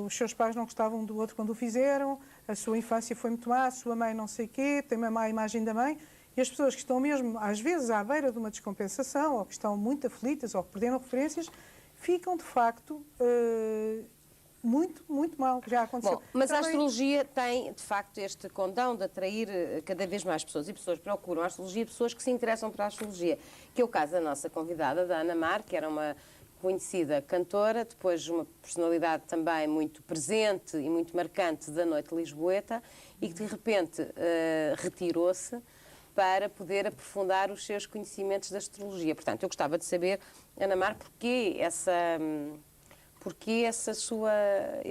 Os seus pais não gostavam um do outro quando o fizeram, a sua infância foi muito má, a sua mãe não sei o quê, tem uma má imagem da mãe, e as pessoas que estão mesmo, às vezes, à beira de uma descompensação, ou que estão muito aflitas, ou que perderam referências, ficam, de facto, muito, muito mal. Já aconteceu. Bom, mas também... a astrologia tem, de facto, este condão de atrair cada vez mais pessoas, e pessoas procuram a astrologia, pessoas que se interessam para a astrologia, que é o caso da nossa convidada, da Ana Mar, que era uma conhecida cantora, depois uma personalidade também muito presente e muito marcante da noite lisboeta e que de repente retirou-se para poder aprofundar os seus conhecimentos da astrologia. Portanto, eu gostava de saber, Ana Mar, porquê esse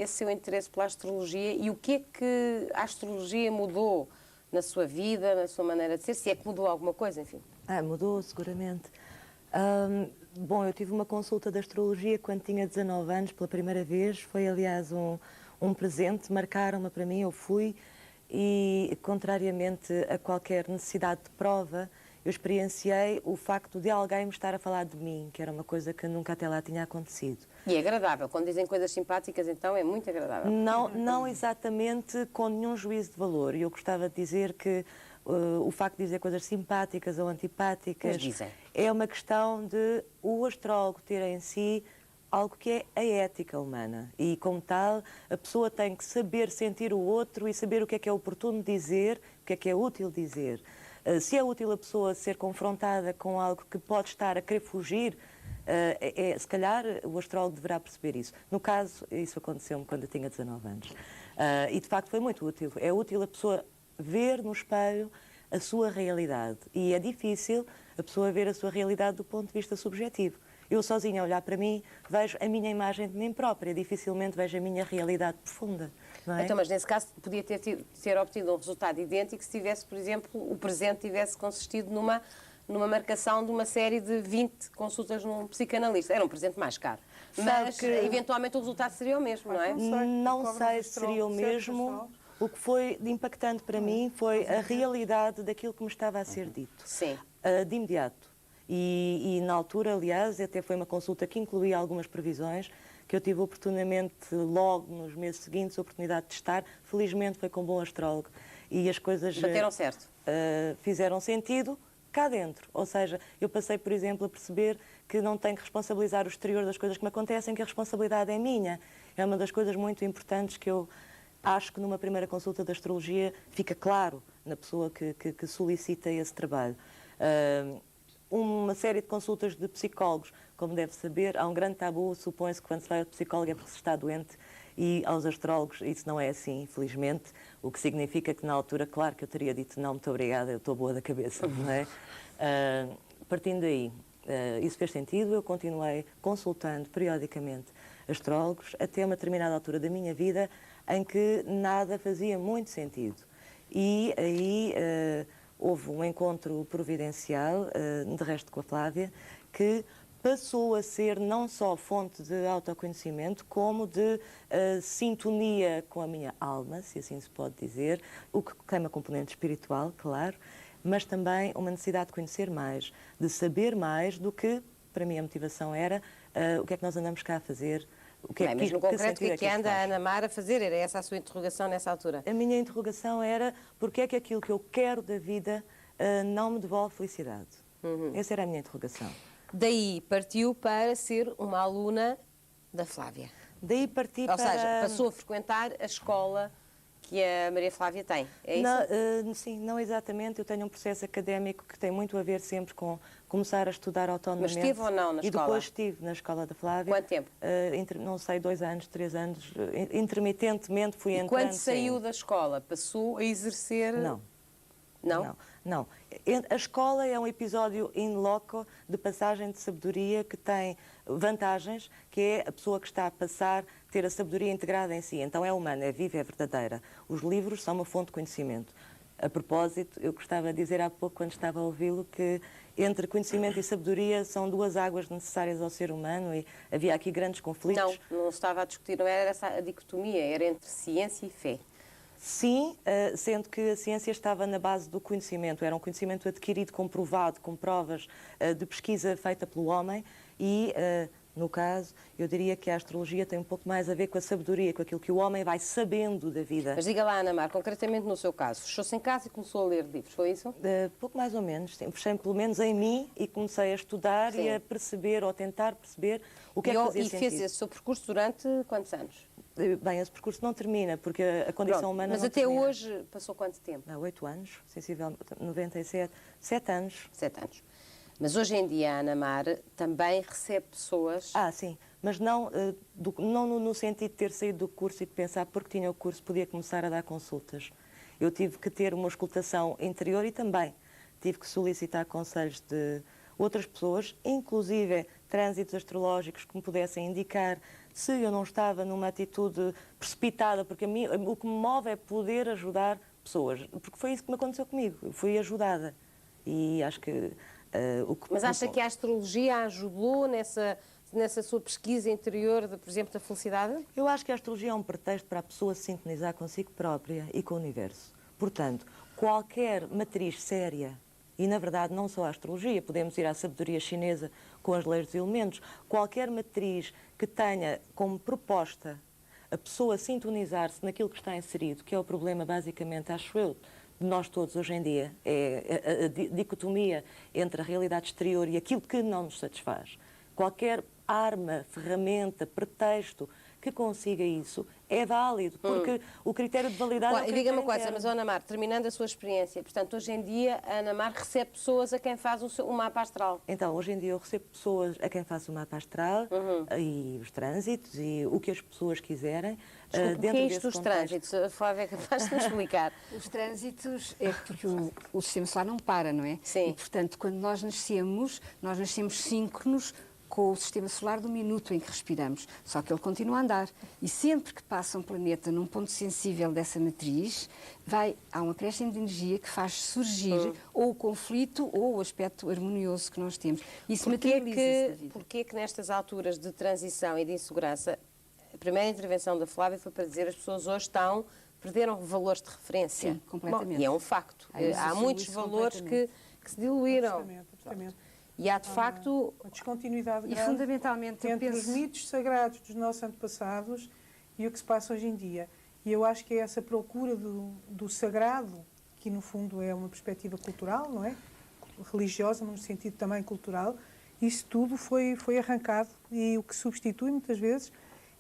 seu interesse pela astrologia e o que é que a astrologia mudou na sua vida, na sua maneira de ser, se é que mudou alguma coisa, enfim. Mudou, seguramente. Bom, eu tive uma consulta de astrologia quando tinha 19 anos, pela primeira vez. Foi, aliás, um presente. Marcaram-me para mim, eu fui e, contrariamente a qualquer necessidade de prova, eu experienciei o facto de alguém me estar a falar de mim, que era uma coisa que nunca até lá tinha acontecido. E é agradável. Quando dizem coisas simpáticas, então, é muito agradável. Não exatamente com nenhum juízo de valor. Eu gostava de dizer que o facto de dizer coisas simpáticas ou antipáticas é uma questão de o astrólogo ter em si algo que é a ética humana e, como tal, a pessoa tem que saber sentir o outro e saber o que é oportuno dizer, o que é útil dizer. Se é útil a pessoa ser confrontada com algo que pode estar a querer fugir, se calhar o astrólogo deverá perceber isso. No caso, isso aconteceu-me quando eu tinha 19 anos. E, de facto, foi muito útil. É útil a pessoa ver no espelho a sua realidade. E é difícil a pessoa ver a sua realidade do ponto de vista subjetivo. Eu sozinha a olhar para mim, vejo a minha imagem de mim própria, dificilmente vejo a minha realidade profunda. Não é? Então, mas nesse caso podia ter obtido um resultado idêntico se tivesse, por exemplo, o presente tivesse consistido numa marcação de uma série de 20 consultas num psicanalista. Era um presente mais caro. Mas, eventualmente, o resultado seria o mesmo, não é? Não sei se seria o mesmo. O que foi impactante para mim foi a realidade daquilo que me estava a ser dito. Sim. De imediato. E na altura, aliás, até foi uma consulta que incluía algumas previsões, que eu tive oportunamente, logo nos meses seguintes, a oportunidade de testar. Felizmente foi com um bom astrólogo e as coisas bateram certo. Fizeram sentido cá dentro. Ou seja, eu passei, por exemplo, a perceber que não tenho que responsabilizar o exterior das coisas que me acontecem, que a responsabilidade é minha. É uma das coisas muito importantes que eu acho que numa primeira consulta de astrologia fica claro na pessoa que solicita esse trabalho. Uma série de consultas de psicólogos, como deve saber, há um grande tabu, supõe-se que quando se vai ao psicólogo é porque se está doente, e aos astrólogos isso não é assim, infelizmente, o que significa que na altura, claro que eu teria dito não, muito obrigada, eu estou boa da cabeça, não é? Partindo daí, isso fez sentido, eu continuei consultando periodicamente astrólogos até uma determinada altura da minha vida em que nada fazia muito sentido. E aí houve um encontro providencial, de resto com a Flávia, que passou a ser não só fonte de autoconhecimento, como de sintonia com a minha alma, se assim se pode dizer, o que tem uma componente espiritual, claro, mas também uma necessidade de conhecer mais, de saber mais do que, para mim, a motivação era o que é que nós andamos cá a fazer. O que é mas no concreto, o que anda a Ana Mar a fazer? Era essa a sua interrogação nessa altura? A minha interrogação era porque é que aquilo que eu quero da vida não me devolve felicidade. Essa era a minha interrogação. Daí partiu para ser uma aluna da Flávia. Daí parti para... Ou seja, passou a frequentar a escola que a Maria Flávia tem, é isso? Não, sim, não exatamente. Eu tenho um processo académico que tem muito a ver sempre com começar a estudar autonomamente. Mas esteve ou não na escola? E depois estive na escola da Flávia. Quanto tempo? Não sei, 2 anos, 3 anos. Intermitentemente fui entrando. E quando saiu da escola, passou a exercer... Não. Não? Não. A escola é um episódio in loco de passagem de sabedoria que tem vantagens, que é a pessoa que está a passar ter a sabedoria integrada em si. Então é humana, é viva, é verdadeira. Os livros são uma fonte de conhecimento. A propósito, eu gostava de dizer há pouco, quando estava a ouvi-lo, que entre conhecimento e sabedoria são 2 águas necessárias ao ser humano e havia aqui grandes conflitos. Não estava a discutir, não era essa a dicotomia, era entre ciência e fé. Sim, sendo que a ciência estava na base do conhecimento. Era um conhecimento adquirido, comprovado, com provas de pesquisa feita pelo homem e, no caso, eu diria que a astrologia tem um pouco mais a ver com a sabedoria, com aquilo que o homem vai sabendo da vida. Mas diga lá, Ana Mar, concretamente no seu caso, fechou-se em casa e começou a ler livros, foi isso? Pouco mais ou menos, sim. Fechei pelo menos em mim e comecei a estudar Sim. e a perceber, ou a tentar perceber o que é que fazia sentido. E fez esse seu percurso durante quantos anos? Bem, esse percurso não termina, porque a condição humana mas não até termina. Hoje passou quanto tempo? 8 anos, sensivelmente, 97, 7 anos. 7 anos. Mas hoje em dia a Ana Mar também recebe pessoas... Sim, mas não no sentido de ter saído do curso e de pensar porque tinha o curso podia começar a dar consultas. Eu tive que ter uma escutação interior e também tive que solicitar conselhos de outras pessoas, inclusive trânsitos astrológicos que me pudessem indicar se eu não estava numa atitude precipitada, porque a mim, o que me move é poder ajudar pessoas, porque foi isso que me aconteceu comigo, eu fui ajudada e acho que... Mas acha que a astrologia ajudou nessa sua pesquisa interior, por exemplo, da felicidade? Eu acho que a astrologia é um pretexto para a pessoa se sintonizar consigo própria e com o universo. Portanto, qualquer matriz séria, e na verdade não só a astrologia, podemos ir à sabedoria chinesa com as leis dos elementos, qualquer matriz que tenha como proposta a pessoa sintonizar-se naquilo que está inserido, que é o problema basicamente, acho eu, de nós todos hoje em dia, é a dicotomia entre a realidade exterior e aquilo que não nos satisfaz. Qualquer arma, ferramenta, pretexto que consiga isso é válido, porque o critério de validade... E diga-me uma coisa, mas Ana Mar, terminando a sua experiência, portanto, hoje em dia a Ana Mar recebe pessoas a quem faz o mapa astral. Então, hoje em dia eu recebo pessoas a quem faço o mapa astral e os trânsitos e o que as pessoas quiserem. Desculpe, o que é isto dos trânsitos? A Flávia é capaz de me explicar. Os trânsitos é porque o sistema solar não para, não é? Sim. E, portanto, quando nós nascemos síncronos com o sistema solar do minuto em que respiramos, só que ele continua a andar. E sempre que passa um planeta num ponto sensível dessa matriz, há um acréscimo de energia que faz surgir ou o conflito ou o aspecto harmonioso que nós temos. Isso materializa-se na vida. Porquê que nestas alturas de transição e de insegurança, a primeira intervenção da Flávia foi para dizer que as pessoas hoje perderam valores de referência? Sim, completamente. Bom, e é um facto. Há muitos valores que se diluíram. Absolutamente. E há, de facto... uma descontinuidade grande fundamentalmente, entre os mitos sagrados dos nossos antepassados e o que se passa hoje em dia. E eu acho que é essa procura do sagrado, que no fundo é uma perspectiva cultural, não é? Religiosa, mas no sentido também cultural. Isso tudo foi arrancado e o que substitui muitas vezes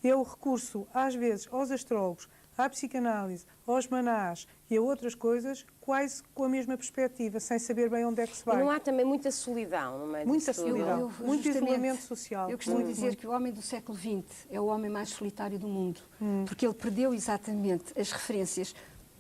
é o recurso, às vezes, aos astrólogos, à psicanálise, aos manás e a outras coisas, quase com a mesma perspectiva, sem saber bem onde é que se vai. E não há também muita solidão no meio Muita disso? solidão, muito isolamento social. Eu costumo dizer que o homem do século XX é o homem mais solitário do mundo, porque ele perdeu exatamente as referências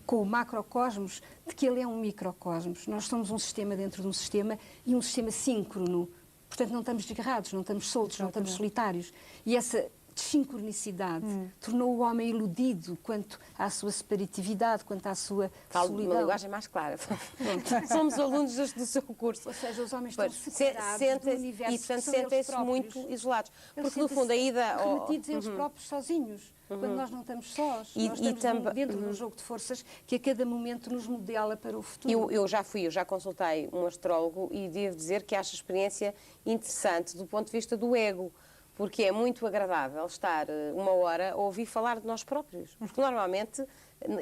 com o macrocosmos de que ele é um microcosmos. Nós somos um sistema dentro de um sistema e um sistema síncrono. Portanto, não estamos desgarrados, não estamos soltos, não estamos solitários. E essa desincronicidade tornou o homem iludido quanto à sua separatividade, quanto à sua solidão. Uma linguagem mais clara. Somos alunos do seu curso. Ou seja, os homens estão separados do universo, e, portanto, sentem-se muito isolados. Porque, no fundo, a ida... remetidos eles próprios sozinhos, quando nós não estamos sós. Nós estamos dentro de um jogo de forças que a cada momento nos modela para o futuro. Eu já consultei um astrólogo e devo dizer que acho a experiência interessante do ponto de vista do ego. Porque é muito agradável estar uma hora a ouvir falar de nós próprios. Porque normalmente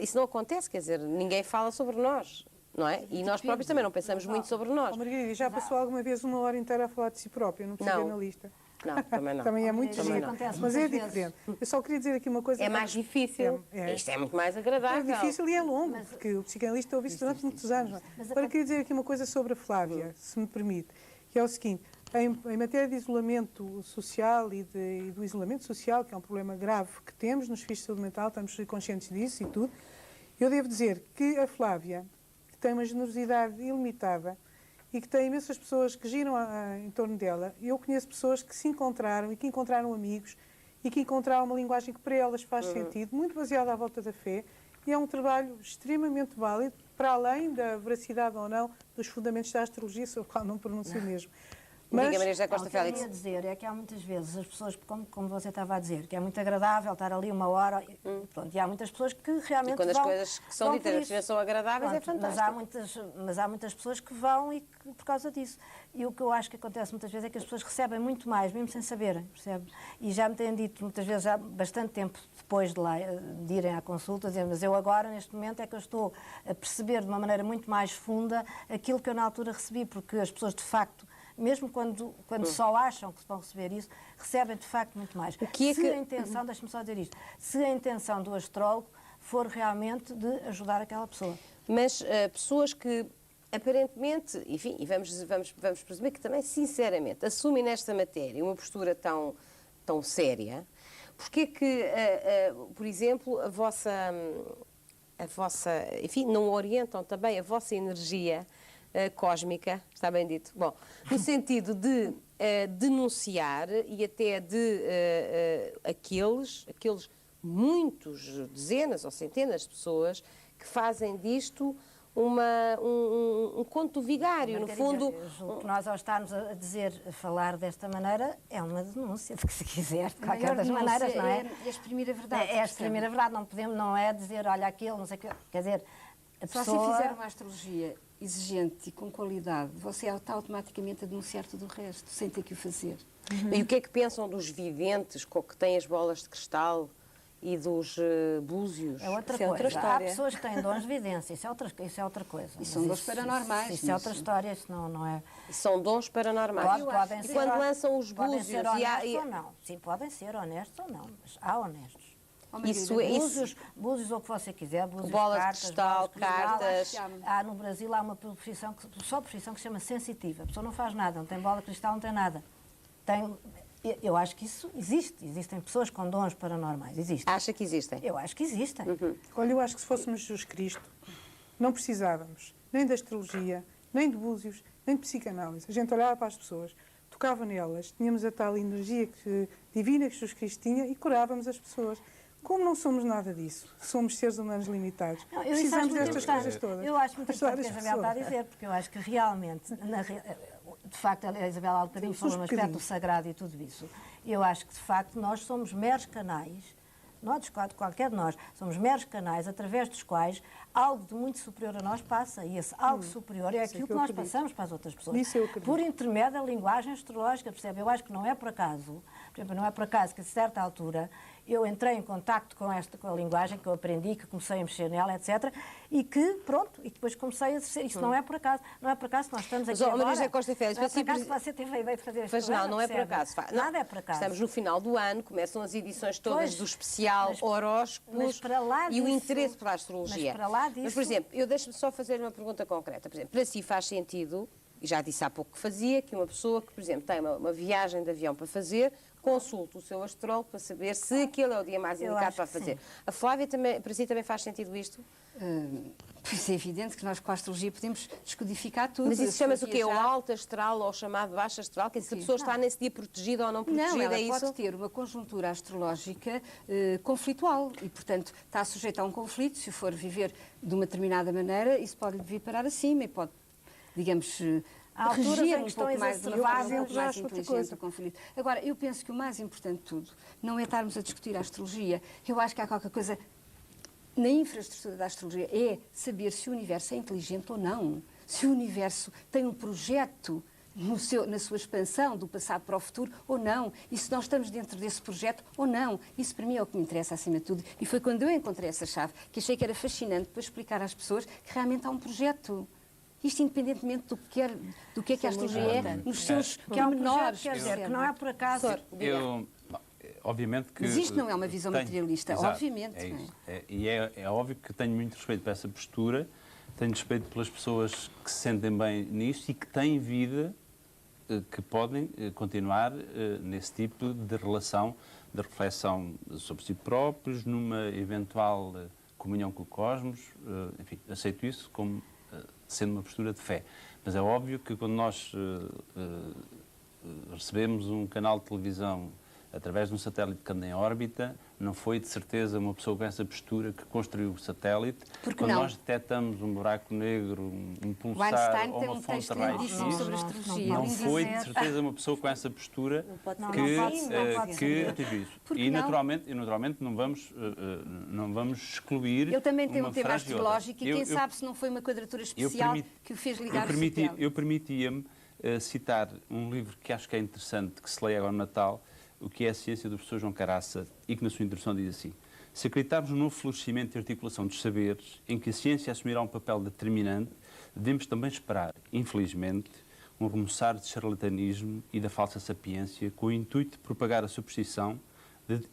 isso não acontece, quer dizer, ninguém fala sobre nós, não é? E nós próprios também não pensamos muito sobre nós. Margarida, já passou alguma vez uma hora inteira a falar de si própria, num psicanalista? Não, também não. Também é muito Também difícil, mas é diferente. Eu só queria dizer aqui uma coisa. É mais difícil. Isto é muito mais agradável. É difícil e é longo, porque o psicanalista ouve isso durante muitos anos. Agora queria dizer aqui uma coisa sobre a Flávia, se me permite, que é o seguinte. Em matéria de isolamento social e do isolamento social, que é um problema grave que temos nos serviços de saúde mental, estamos conscientes disso e tudo, eu devo dizer que a Flávia, que tem uma generosidade ilimitada e que tem imensas pessoas que giram em torno dela, eu conheço pessoas que se encontraram e que encontraram amigos e que encontraram uma linguagem que para elas faz sentido, muito baseada à volta da fé, e é um trabalho extremamente válido, para além da veracidade ou não dos fundamentos da astrologia, sobre o qual não pronuncio mesmo. Mas, diga, Maria José Costa Félix. O que eu ia dizer é que há muitas vezes as pessoas, como você estava a dizer, que é muito agradável estar ali uma hora, pronto, e há muitas pessoas que realmente e quando as coisas que são ditas são agradáveis, pronto, é fantástico. mas há muitas pessoas que vão e que, por causa disso. E o que eu acho que acontece muitas vezes é que as pessoas recebem muito mais, mesmo sem saberem, percebe? E já me têm dito muitas vezes, já bastante tempo depois de irem à consulta, dizendo, mas eu agora, neste momento, é que eu estou a perceber de uma maneira muito mais funda aquilo que eu na altura recebi, porque as pessoas, de facto, mesmo quando só acham que vão receber isso, recebem de facto muito mais. A intenção, deixe-me só dizer isto, se a intenção do astrólogo for realmente de ajudar aquela pessoa. Mas pessoas que aparentemente, enfim, e vamos presumir que também, sinceramente, assumem nesta matéria uma postura tão séria, porque é que, por exemplo, a vossa, enfim, não orientam também a vossa energia cósmica, está bem dito? Bom, no sentido de denunciar e até de aqueles muitos, dezenas ou centenas de pessoas que fazem disto um conto vigário, no fundo. O que nós ao estarmos a dizer, a falar desta maneira, é uma denúncia, de que se quiser, de qualquer das maneiras, não é? É exprimir a verdade. É exprimir a verdade, não é dizer, olha aquilo, não sei o que, quer dizer, a pessoa... Se você fizer uma astrologia exigente e com qualidade, você está automaticamente a denunciar tudo o resto, sem ter que o fazer. E o que é que pensam dos videntes que têm as bolas de cristal e dos búzios? É outra coisa. Outra história. Há pessoas que têm dons de vidência, isso é outra coisa. E são dons paranormais. Isso é outra história, isso não é... São dons paranormais. Podem ser, quando lançam os podem búzios... ser honestos ou não. Sim, podem ser honestos ou não, mas há honestos. Búzios ou o que você quiser, búzios, bola cartas, de cristal, cartas. Há no Brasil há uma profissão que se chama sensitiva. A pessoa não faz nada, não tem bola de cristal, não tem nada. Eu acho que isso existe. Existem pessoas com dons paranormais. Existem. Acha que existem? Eu acho que existem. Olha, eu acho que se fôssemos Jesus Cristo, não precisávamos nem da astrologia, nem de búzios, nem de psicanálise. A gente olhava para as pessoas, tocava nelas, tínhamos a tal energia divina que Jesus Cristo tinha e curávamos as pessoas. Como não somos nada disso, somos seres humanos limitados, precisamos destas coisas todas. Eu acho muito importante o que a Isabel está a dizer, porque eu acho que realmente, de facto, a Isabel há um bocadinho falou no aspecto do sagrado e tudo isso. Eu acho que, de facto, nós somos meros canais qualquer de nós, somos meros canais através dos quais algo de muito superior a nós passa, e esse algo superior é aquilo que nós passamos para as outras pessoas. Por intermédio da linguagem astrológica, percebe? Eu acho que não é por acaso, por exemplo, não é por acaso que a certa altura eu entrei em contacto com a linguagem que eu aprendi, que comecei a mexer nela, etc. E que, pronto, e depois comecei a exercer. Isso não é por acaso. Não é por acaso que nós estamos aqui agora. Maria José Costa Félix, não é por acaso que você teve a ideia de fazer este programa, não é por acaso. Nada é por acaso. Estamos no final do ano, começam as edições todas do especial horóscopos e o interesse pela astrologia. Mas para lá disso... Mas, por exemplo, eu deixo-me só fazer uma pergunta concreta. Por exemplo, para si faz sentido, e já disse há pouco que fazia, que uma pessoa que, por exemplo, tem uma viagem de avião para fazer, consulte o seu astrólogo para saber se aquele é o dia mais indicado para fazer. A Flávia, para si também faz sentido isto? Pois é evidente que nós com a astrologia podemos descodificar tudo. Mas isso chama-se o quê? O alto astral ou o chamado baixo astral? Que se a pessoa está nesse dia protegida ou não protegida, não, ela é isso? pode ter uma conjuntura astrológica conflitual e, portanto, está sujeita a um conflito. Se for viver de uma determinada maneira, isso pode vir parar acima e pode, digamos... reger um pouco mais de uma forma mais inteligente o conflito. Agora, eu penso que o mais importante de tudo não é estarmos a discutir a astrologia. Eu acho que há qualquer coisa na infraestrutura da astrologia, é saber se o universo é inteligente ou não, se o universo tem um projeto na sua expansão do passado para o futuro ou não, e se nós estamos dentro desse projeto ou não. Isso para mim é o que me interessa acima de tudo. E foi quando eu encontrei essa chave que achei que era fascinante para explicar às pessoas que realmente há um projeto. Isto independentemente do que é que a astrologia é, nos seus pormenores. Quer dizer, que não é por acaso... Obviamente que... Mas isto não é uma visão materialista, exato, obviamente. É isso. E é óbvio que tenho muito respeito por essa postura, tenho respeito pelas pessoas que se sentem bem nisto e que têm vida, que podem continuar nesse tipo de relação, de reflexão sobre si próprios, numa eventual comunhão com o cosmos. Enfim, aceito isso como sendo uma postura de fé. Mas é óbvio que quando nós recebemos um canal de televisão através de um satélite que anda em órbita, não foi de certeza uma pessoa com essa postura que construiu o satélite. Porque quando nós detectamos um buraco negro, um pulsar ou uma fonte de raio-x, não foi de certeza uma pessoa com essa postura que atingiu isso. E naturalmente não vamos excluir. Eu também tenho um tema astrológico e quem sabe se não foi uma quadratura especial que o fez ligar o satélite. Eu permitia-me citar um livro que acho que é interessante, que se lê agora no Natal, o que é a ciência do professor João Caraça, e que na sua introdução diz assim: se acreditarmos no novo florescimento e articulação dos saberes, em que a ciência assumirá um papel determinante, devemos também esperar, infelizmente, um remoçar de charlatanismo e da falsa sapiência, com o intuito de propagar a superstição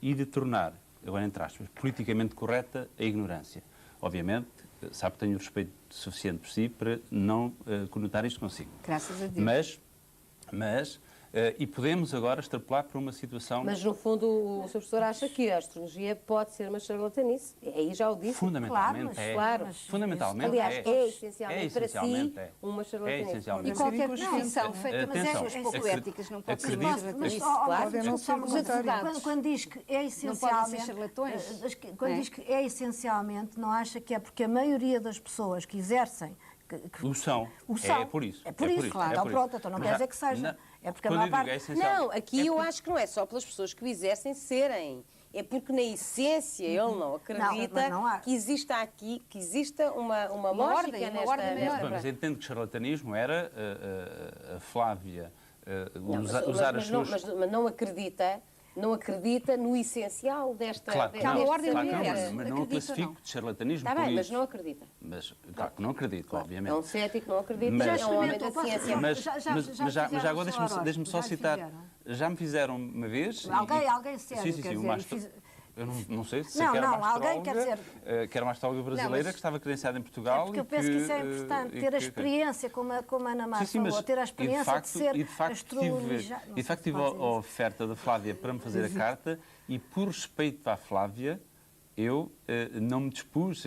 e de tornar, agora entre aspas, politicamente correta a ignorância. Obviamente, sabe que tenho respeito suficiente por si para não conotar isto consigo. Graças a Deus. Mas e podemos agora extrapolar para uma situação... Mas, no fundo, o Sr. Professor acha que a astrologia pode ser uma charlatanice. Aí já o disse. Fundamentalmente Fundamentalmente aliás, é essencialmente para si uma charlatanice. É essencialmente. E qualquer distinção feita, mas é pouco éticas, não pode ser uma charlatanice. Quando diz que é essencialmente... Quando diz que é essencialmente, não acha que é porque a maioria das pessoas que exercem... O são. É por isso. É por isso, claro. Então pronto, então não quer dizer que seja. É porque a maior parte... Não, aqui eu acho que não é só pelas pessoas que o exercem serem. É porque na essência ele não acredita que exista aqui, que exista uma lógica nesta... Mas entendo que charlatanismo era a Flávia usar as suas... Mas não acredita no essencial desta... Claro que não, mas não o classifico de charlatanismo. Está bem, mas não acredita. Mas, claro que não acredito, obviamente. É um cético, não acredita, é um homem da ciência. Mas já agora deixe-me só citar. Já me fizeram uma vez... Alguém sério, sim, quer dizer... Eu não sei se quer uma astróloga, que era uma astróloga brasileira que estava credenciada em Portugal. Porque eu penso que isso é importante, ter a experiência, como a Ana Mar falou, ter a experiência de ser astrologizada. E de facto tive a oferta da Flávia para me fazer a carta e, por respeito à Flávia, eu não me dispus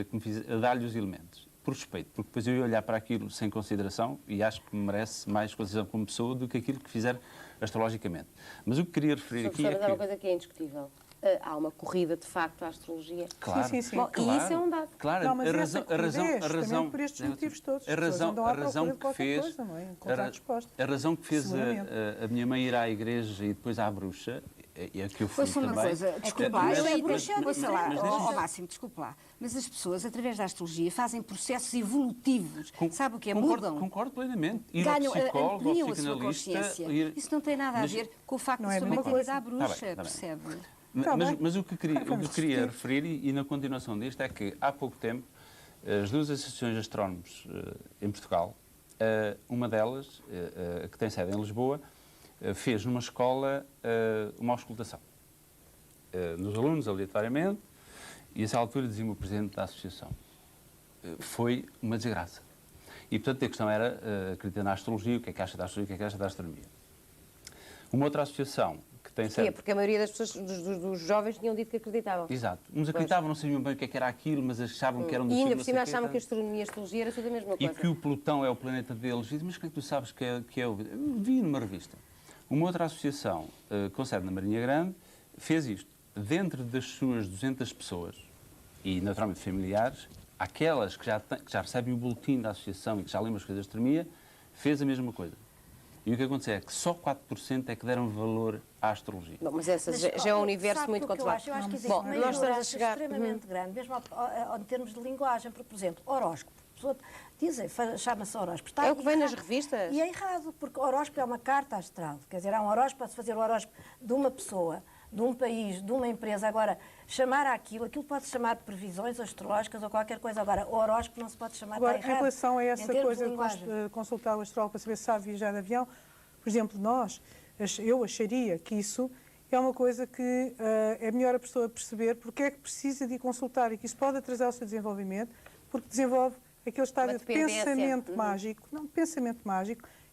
a dar-lhe os elementos. Por respeito, porque depois eu ia olhar para aquilo sem consideração e acho que merece mais consideração como pessoa do que aquilo que fizer astrologicamente. Mas o que queria referir aqui é que... uma coisa que é indiscutível. Há uma corrida, de facto, à astrologia. Claro, sim. Bom, claro, e isso é um dado. Claro, não, mas a razão por estes motivos todos. A razão que fez a razão que fez a minha mãe ir à igreja e depois à bruxa E aqui o foi só uma também. coisa, desculpa lá, Máximo, desculpa lá, mas as pessoas, através da astrologia, fazem processos evolutivos, sabe o que é? Mudam. Concordo plenamente. Ganham, psicólogo, ampliam ao a sua psicanalista... consciência. Isso não tem nada a ver com o facto de submeterem à bruxa, percebe? Mas o que eu queria referir, e na continuação disto, é que há pouco tempo, as duas associações de astrónomos em Portugal, uma delas, que tem sede em Lisboa, fez numa escola uma auscultação nos alunos, aleatoriamente, e a essa altura dizia-me o presidente da associação. Foi uma desgraça. E, portanto, a questão era acreditar na astrologia, o que é que acha da astrologia, o que é que acha da astronomia. Uma outra associação que tem sede... Porque a maioria das pessoas, dos jovens, tinham dito que acreditavam. Exato. Uns acreditavam, não sabiam bem o que era aquilo, mas achavam que era um E ainda por cima achavam que a astronomia e a astrologia era tudo a mesma coisa. E que o Plutão é o planeta deles. Dizem, mas como é que tu sabes que é o... Eu vi numa revista. Uma outra associação, com sede na Marinha Grande, fez isto. Dentro das suas 200 pessoas, e naturalmente familiares, aquelas que já recebem o boletim da associação e que já lembram as coisas de astronomia, fez a mesma coisa. E o que aconteceu é que só 4% é que deram valor à astrologia. Bom, mas essa já é um universo muito controlado. Eu acho que existe uma ignorância extremamente grande, mesmo em termos de linguagem, porque, por exemplo, horóscopo. Dizem, chama-se horóscopo. É o que vem nas revistas? E é errado, porque horóscopo é uma carta astral. Quer dizer, há um horóscopo, pode-se fazer o horóscopo de uma pessoa, de um país, de uma empresa. Agora, chamar aquilo pode-se chamar de previsões astrológicas ou qualquer coisa. Agora, o horóscopo não se pode chamar de errado. Em relação a essa coisa de consultar o astrólogo para saber se sabe viajar de avião, por exemplo, eu acharia que isso é uma coisa que é melhor a pessoa perceber porque é que precisa de ir consultar e que isso pode atrasar o seu desenvolvimento, porque desenvolve aquele estado de pensamento mágico,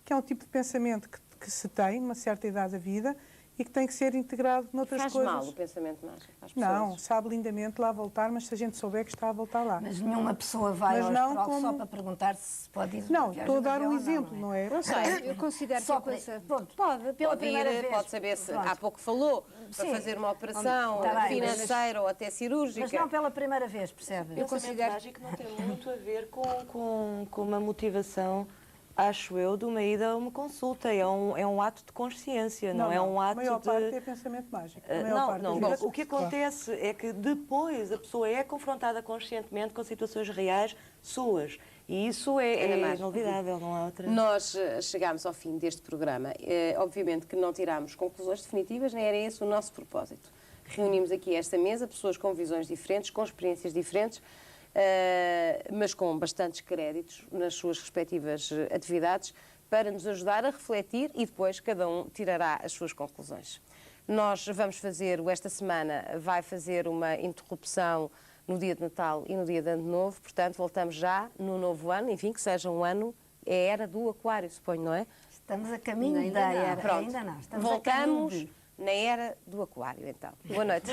que é um tipo de pensamento que se tem numa certa idade da vida e que tem que ser integrado noutras coisas. Faz mal o pensamento mágico às pessoas? Não, sabe lindamente lá voltar, mas se a gente souber que está a voltar lá. Mas nenhuma pessoa vai ao astrólogo só para perguntar se pode ir. Não, estou a dar um exemplo, não é? Não sei. Eu considero que a coisa... Pode, pela primeira vez. Pode saber se há pouco falou para fazer uma operação financeira ou até cirúrgica. Mas não pela primeira vez, percebe? Eu considero que mágico não tem muito a ver com uma motivação, acho eu, de uma ida a uma consulta. É um ato de consciência, não é um ato de... A maior parte é pensamento mágico. O que acontece é que depois a pessoa é confrontada conscientemente com situações reais suas. E isso é inolvidável, não há outra... Nós chegámos ao fim deste programa. Obviamente que não tirámos conclusões definitivas, nem era esse o nosso propósito. Reunimos aqui esta mesa pessoas com visões diferentes, com experiências diferentes, mas com bastantes créditos nas suas respectivas atividades, para nos ajudar a refletir e depois cada um tirará as suas conclusões. Nós vamos fazer, esta semana, vai fazer uma interrupção no dia de Natal e no dia de Ano Novo, portanto voltamos já no novo ano, enfim, que seja um ano, é a era do Aquário, suponho, não é? Estamos a caminho da era, Pronto. ainda não. Voltamos na era do Aquário, então. Boa noite.